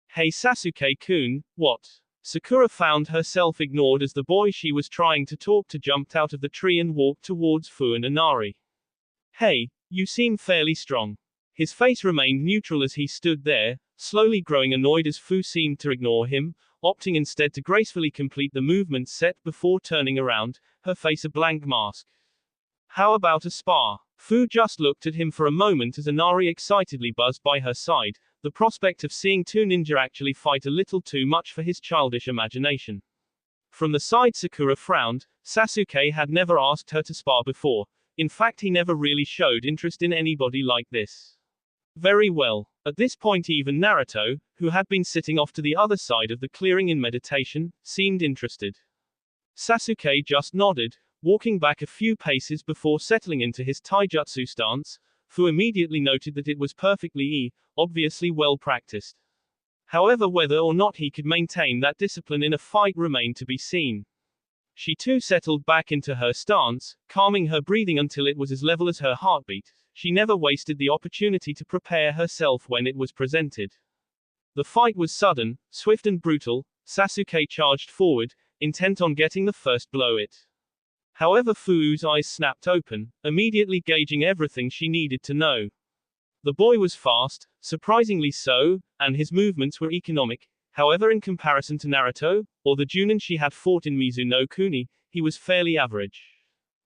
Hey Sasuke-kun, what? Sakura found herself ignored as the boy she was trying to talk to jumped out of the tree and walked towards Fu and Inari. Hey, you seem fairly strong. His face remained neutral as he stood there, slowly growing annoyed as Fu seemed to ignore him, opting instead to gracefully complete the movement set before turning around, her face a blank mask. How about a spar? Fu just looked at him for a moment as Inari excitedly buzzed by her side, the prospect of seeing two ninja actually fight a little too much for his childish imagination. From the side, Sakura frowned. Sasuke had never asked her to spar before. In fact, he never really showed interest in anybody like this. Very well. At this point, even Naruto, who had been sitting off to the other side of the clearing in meditation, seemed interested. Sasuke just nodded, walking back a few paces before settling into his taijutsu stance. Fu immediately noted that it was perfectly obviously well practiced. However, whether or not he could maintain that discipline in a fight remained to be seen. She too settled back into her stance, calming her breathing until it was as level as her heartbeat. She never wasted the opportunity to prepare herself when it was presented. The fight was sudden, swift and brutal. Sasuke charged forward, intent on getting the first blow. However, Fu's eyes snapped open, immediately gauging everything she needed to know. The boy was fast, surprisingly so, and his movements were economic. However, in comparison to Naruto, or the Junin she had fought in Mizu no Kuni, he was fairly average.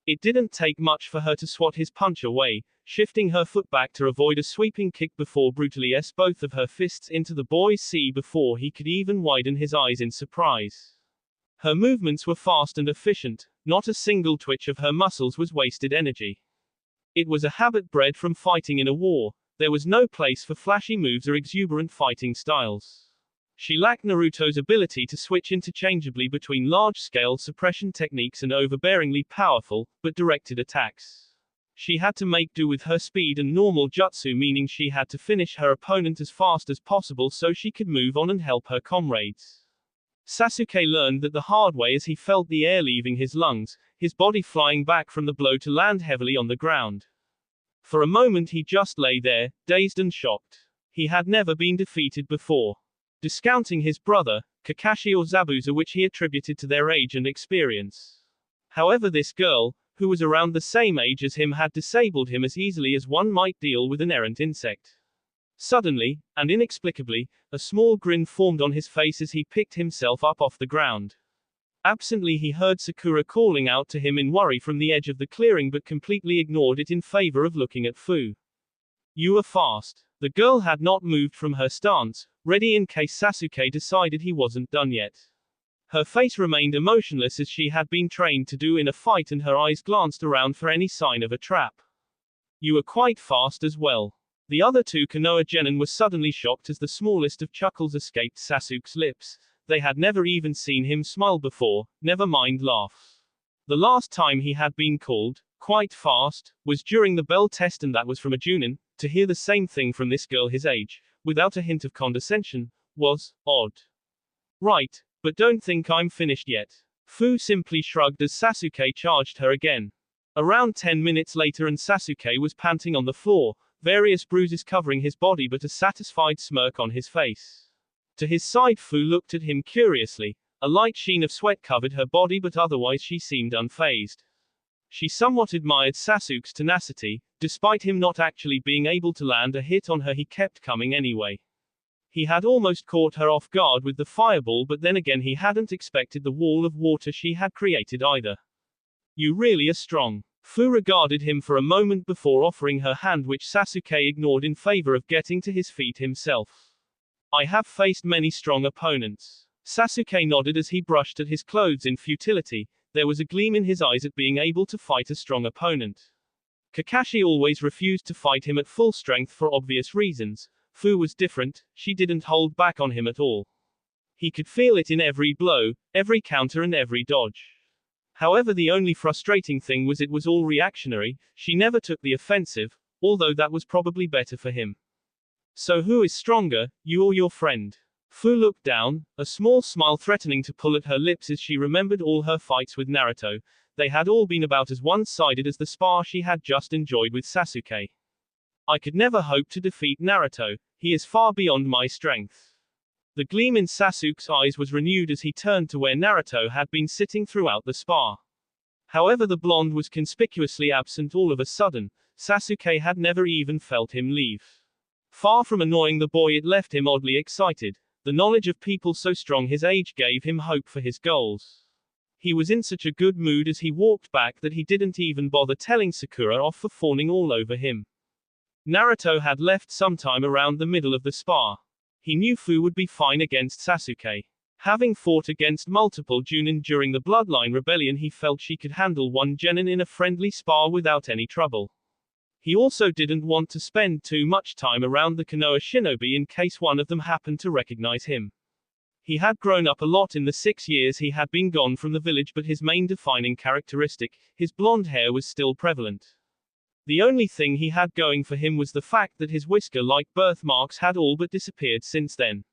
It didn't take much for her to swat his punch away, shifting her foot back to avoid a sweeping kick before brutally both of her fists into the boy's sea before he could even widen his eyes in surprise. Her movements were fast and efficient, not a single twitch of her muscles was wasted energy. It was a habit bred from fighting in a war. There was no place for flashy moves or exuberant fighting styles. She lacked Naruto's ability to switch interchangeably between large-scale suppression techniques and overbearingly powerful, but directed attacks. She had to make do with her speed and normal jutsu, meaning she had to finish her opponent as fast as possible so she could move on and help her comrades. Sasuke learned that the hard way as he felt the air leaving his lungs, his body flying back from the blow to land heavily on the ground. For a moment he just lay there, dazed and shocked. He had never been defeated before. Discounting his brother, Kakashi or Zabuza, which he attributed to their age and experience. However, this girl, who was around the same age as him, had disabled him as easily as one might deal with an errant insect. Suddenly, and inexplicably, a small grin formed on his face as he picked himself up off the ground. Absently he heard Sakura calling out to him in worry from the edge of the clearing, but completely ignored it in favor of looking at Fu. You are fast. The girl had not moved from her stance, ready in case Sasuke decided he wasn't done yet. Her face remained emotionless as she had been trained to do in a fight, and her eyes glanced around for any sign of a trap. You are quite fast as well. The other two Konoha genin were suddenly shocked as the smallest of chuckles escaped Sasuke's lips. They had never even seen him smile before, never mind laugh. The last time he had been called quite fast was during the bell test, and that was from a Junin. To hear the same thing from this girl his age, without a hint of condescension, was odd. Right, but don't think I'm finished yet. Fu simply shrugged as Sasuke charged her again. Around 10 minutes later, and Sasuke was panting on the floor, various bruises covering his body but a satisfied smirk on his face. To his side, Fu looked at him curiously. A light sheen of sweat covered her body, but otherwise she seemed unfazed. She somewhat admired Sasuke's tenacity. Despite him not actually being able to land a hit on her, he kept coming anyway. He had almost caught her off guard with the fireball, but then again he hadn't expected the wall of water she had created either. You really are strong. Fu regarded him for a moment before offering her hand, which Sasuke ignored in favor of getting to his feet himself. I have faced many strong opponents. Sasuke nodded as he brushed at his clothes in futility. There was a gleam in his eyes at being able to fight a strong opponent. Kakashi always refused to fight him at full strength for obvious reasons. Fu was different. She didn't hold back on him at all. He could feel it in every blow, every counter and every dodge. However, the only frustrating thing was it was all reactionary. She never took the offensive, although that was probably better for him. So who is stronger, you or your friend? Fu looked down, a small smile threatening to pull at her lips as she remembered all her fights with Naruto. They had all been about as one-sided as the spar she had just enjoyed with Sasuke. I could never hope to defeat Naruto. He is far beyond my strength. The gleam in Sasuke's eyes was renewed as he turned to where Naruto had been sitting throughout the spar. However, the blonde was conspicuously absent all of a sudden. Sasuke had never even felt him leave. Far from annoying the boy, it left him oddly excited. The knowledge of people so strong his age gave him hope for his goals. He was in such a good mood as he walked back that he didn't even bother telling Sakura off for fawning all over him. Naruto had left sometime around the middle of the spar. He knew Fu would be fine against Sasuke. Having fought against multiple Junin during the Bloodline Rebellion, he felt she could handle one genin in a friendly spar without any trouble. He also didn't want to spend too much time around the Konoha shinobi in case one of them happened to recognize him. He had grown up a lot in the 6 years he had been gone from the village, but his main defining characteristic, his blonde hair, was still prevalent. The only thing he had going for him was the fact that his whisker-like birthmarks had all but disappeared since then.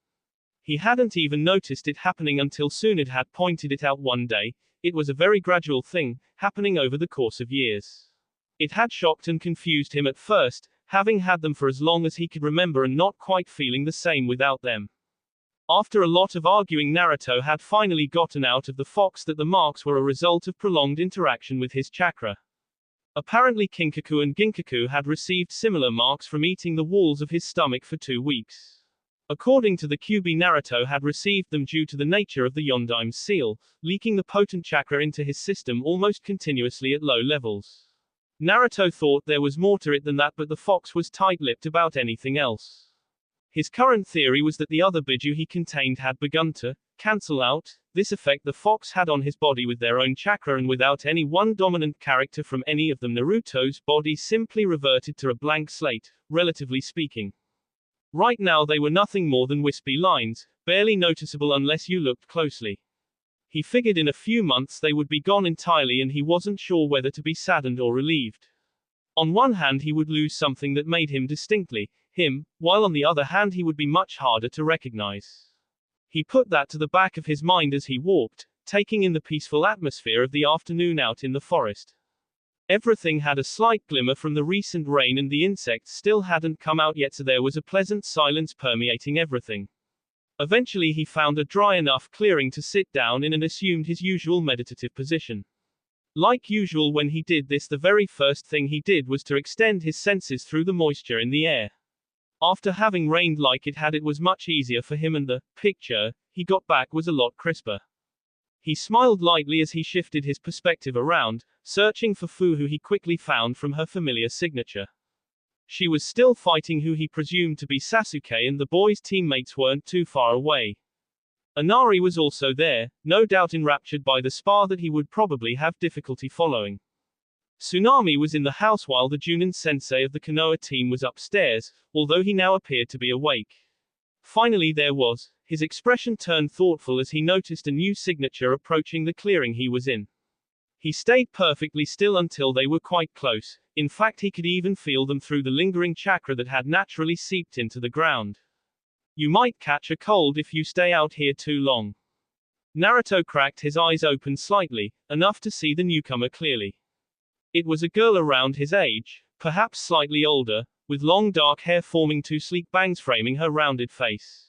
He hadn't even noticed it happening until Sunad had pointed it out one day. It was a very gradual thing, happening over the course of years. It had shocked and confused him at first, having had them for as long as he could remember and not quite feeling the same without them. After a lot of arguing, Naruto had finally gotten out of the fox that the marks were a result of prolonged interaction with his chakra. Apparently Kinkaku and Ginkaku had received similar marks from eating the walls of his stomach for 2 weeks. According to the Kyuubi, Naruto had received them due to the nature of the Yondaime seal, leaking the potent chakra into his system almost continuously at low levels. Naruto thought there was more to it than that, but the fox was tight-lipped about anything else. His current theory was that the other biju he contained had begun to cancel out this effect the fox had on his body with their own chakra, and without any one dominant character from any of them, Naruto's body simply reverted to a blank slate, relatively speaking. Right now they were nothing more than wispy lines, barely noticeable unless you looked closely. He figured in a few months they would be gone entirely, and he wasn't sure whether to be saddened or relieved. On one hand, he would lose something that made him distinctly him, while on the other hand he would be much harder to recognize. He put that to the back of his mind as he walked, taking in the peaceful atmosphere of the afternoon out in the forest. Everything had a slight glimmer from the recent rain, and the insects still hadn't come out yet, so there was a pleasant silence permeating everything. Eventually he found a dry enough clearing to sit down in and assumed his usual meditative position. Like usual, when he did this, the very first thing he did was to extend his senses through the moisture in the air. After having rained like it had, it was much easier for him, and the picture he got back was a lot crisper. He smiled lightly as he shifted his perspective around, searching for Fu, who he quickly found from her familiar signature. She was still fighting who he presumed to be Sasuke, and the boy's teammates weren't too far away. Inari was also there, no doubt enraptured by the spar that he would probably have difficulty following. Tsunami was in the house while the Junin sensei of the Konoha team was upstairs, although he now appeared to be awake. Finally there was. His expression turned thoughtful as he noticed a new signature approaching the clearing he was in. He stayed perfectly still until they were quite close. In fact, he could even feel them through the lingering chakra that had naturally seeped into the ground. You might catch a cold if you stay out here too long. Naruto cracked his eyes open slightly, enough to see the newcomer clearly. It was a girl around his age, perhaps slightly older, with long dark hair forming 2 sleek bangs framing her rounded face.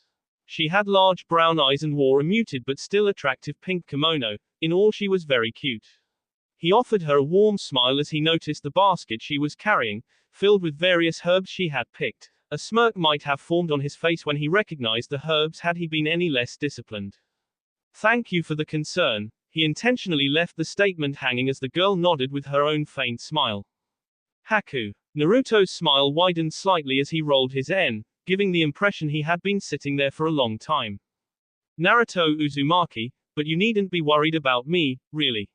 She had large brown eyes and wore a muted but still attractive pink kimono. In all, she was very cute. He offered her a warm smile as he noticed the basket she was carrying, filled with various herbs she had picked. A smirk might have formed on his face when he recognized the herbs had he been any less disciplined. Thank you for the concern. He intentionally left the statement hanging as the girl nodded with her own faint smile. Haku. Naruto's smile widened slightly as he rolled his N, giving the impression he had been sitting there for a long time. Naruto Uzumaki, but you needn't be worried about me, really.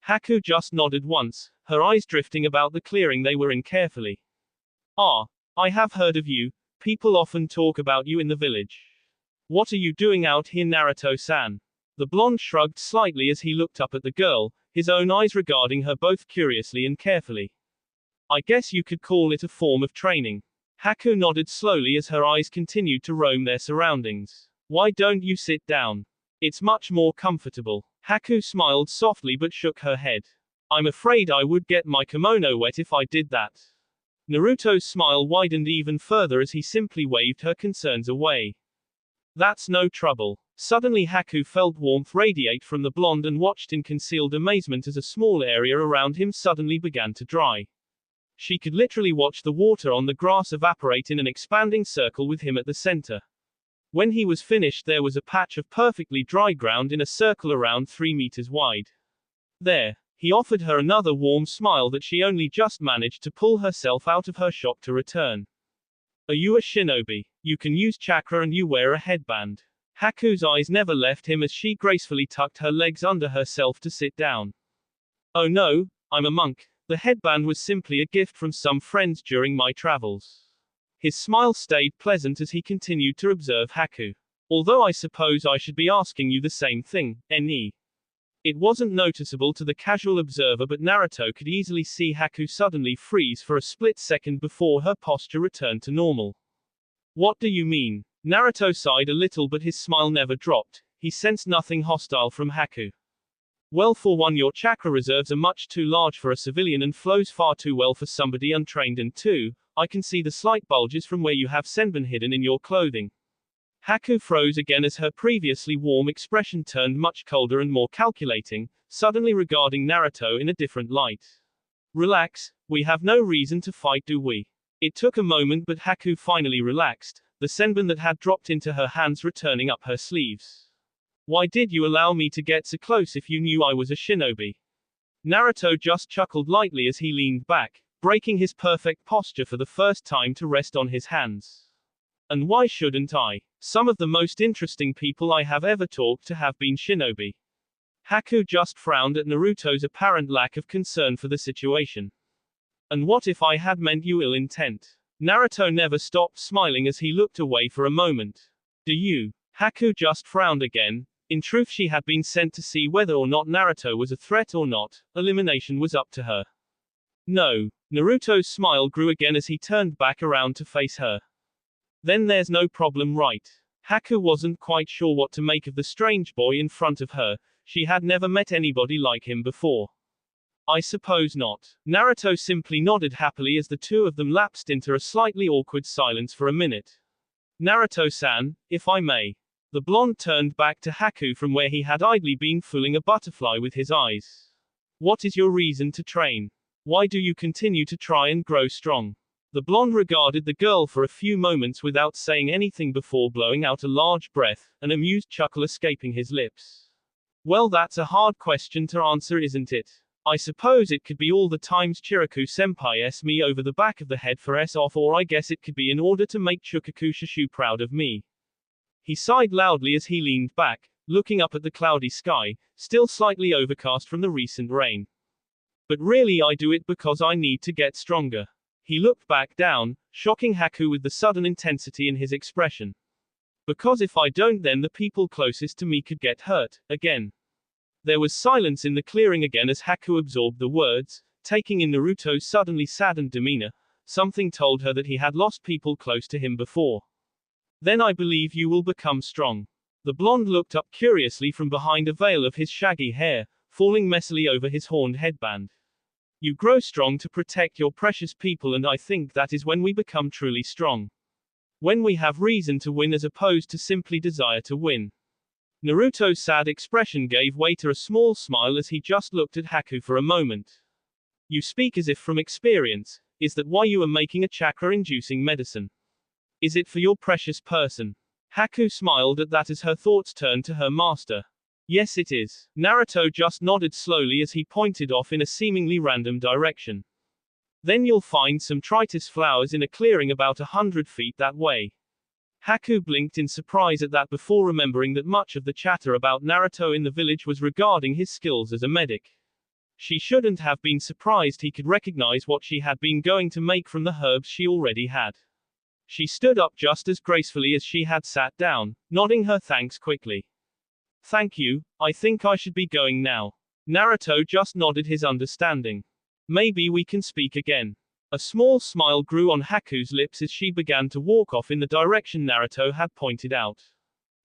Haku just nodded once, her eyes drifting about the clearing they were in carefully. Ah, I have heard of you. People often talk about you in the village. What are you doing out here, Naruto-san? The blonde shrugged slightly as he looked up at the girl, his own eyes regarding her both curiously and carefully. I guess you could call it a form of training. Haku nodded slowly as her eyes continued to roam their surroundings. Why don't you sit down? It's much more comfortable. Haku smiled softly but shook her head. I'm afraid I would get my kimono wet if I did that. Naruto's smile widened even further as he simply waved her concerns away. That's no trouble. Suddenly Haku felt warmth radiate from the blonde and watched in concealed amazement as a small area around him suddenly began to dry. She could literally watch the water on the grass evaporate in an expanding circle with him at the center. When he was finished, there was a patch of perfectly dry ground in a circle around 3 meters wide. There. He offered her another warm smile that she only just managed to pull herself out of her shock to return. Are you a shinobi? You can use chakra and you wear a headband. Haku's eyes never left him as she gracefully tucked her legs under herself to sit down. Oh no, I'm a monk. The headband was simply a gift from some friends during my travels. His smile stayed pleasant as he continued to observe Haku. Although I suppose I should be asking you the same thing, Ne. It wasn't noticeable to the casual observer, but Naruto could easily see Haku suddenly freeze for a split second before her posture returned to normal. What do you mean? Naruto sighed a little, but his smile never dropped. He sensed nothing hostile from Haku. Well, for one, your chakra reserves are much too large for a civilian and flows far too well for somebody untrained, and two, I can see the slight bulges from where you have senbon hidden in your clothing. Haku froze again as her previously warm expression turned much colder and more calculating, suddenly regarding Naruto in a different light. Relax, we have no reason to fight, do we? It took a moment, but Haku finally relaxed, the senbon that had dropped into her hands returning up her sleeves. Why did you allow me to get so close if you knew I was a shinobi? Naruto just chuckled lightly as he leaned back, breaking his perfect posture for the first time to rest on his hands. And why shouldn't I? Some of the most interesting people I have ever talked to have been shinobi. Haku just frowned at Naruto's apparent lack of concern for the situation. And what if I had meant you ill intent? Naruto never stopped smiling as he looked away for a moment. Do you? Haku just frowned again. In truth, she had been sent to see whether or not Naruto was a threat or not. Elimination was up to her. No. Naruto's smile grew again as he turned back around to face her. Then there's no problem, right? Haku wasn't quite sure what to make of the strange boy in front of her. She had never met anybody like him before. I suppose not. Naruto simply nodded happily as the two of them lapsed into a slightly awkward silence for a minute. Naruto-san, if I may. The blonde turned back to Haku from where he had idly been fooling a butterfly with his eyes. What is your reason to train? Why do you continue to try and grow strong? The blonde regarded the girl for a few moments without saying anything before blowing out a large breath, an amused chuckle escaping his lips. Well, that's a hard question to answer, isn't it? I suppose it could be all the times Chiraku-senpai s me over the back of the head for s off, or I guess it could be in order to make Chukaku Shushu proud of me. He sighed loudly as he leaned back, looking up at the cloudy sky, still slightly overcast from the recent rain. But really, I do it because I need to get stronger. He looked back down, shocking Haku with the sudden intensity in his expression. Because if I don't, then the people closest to me could get hurt, again. There was silence in the clearing again as Haku absorbed the words, taking in Naruto's suddenly saddened demeanor. Something told her that he had lost people close to him before. Then I believe you will become strong. The blonde looked up curiously from behind a veil of his shaggy hair, falling messily over his horned headband. You grow strong to protect your precious people, and I think that is when we become truly strong. When we have reason to win as opposed to simply desire to win. Naruto's sad expression gave way to a small smile as he just looked at Haku for a moment. You speak as if from experience. Is that why you are making a chakra-inducing medicine? Is it for your precious person? Haku smiled at that as her thoughts turned to her master. Yes, it is. Naruto just nodded slowly as he pointed off in a seemingly random direction. Then you'll find some tritis flowers in a clearing about 100 feet that way. Haku blinked in surprise at that before remembering that much of the chatter about Naruto in the village was regarding his skills as a medic. She shouldn't have been surprised he could recognize what she had been going to make from the herbs she already had. She stood up just as gracefully as she had sat down, nodding her thanks quickly. Thank you, I think I should be going now. Naruto just nodded his understanding. Maybe we can speak again. A small smile grew on Haku's lips as she began to walk off in the direction Naruto had pointed out.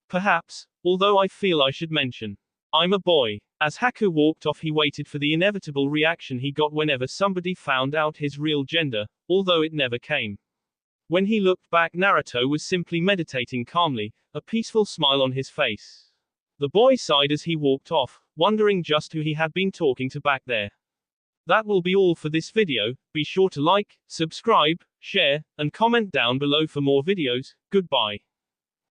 Perhaps, although I feel I should mention. I'm a boy. As Haku walked off, he waited for the inevitable reaction he got whenever somebody found out his real gender, although it never came. When he looked back, Naruto was simply meditating calmly, a peaceful smile on his face. The boy sighed as he walked off, wondering just who he had been talking to back there. That will be all for this video. Be sure to like, subscribe, share, and comment down below for more videos. Goodbye.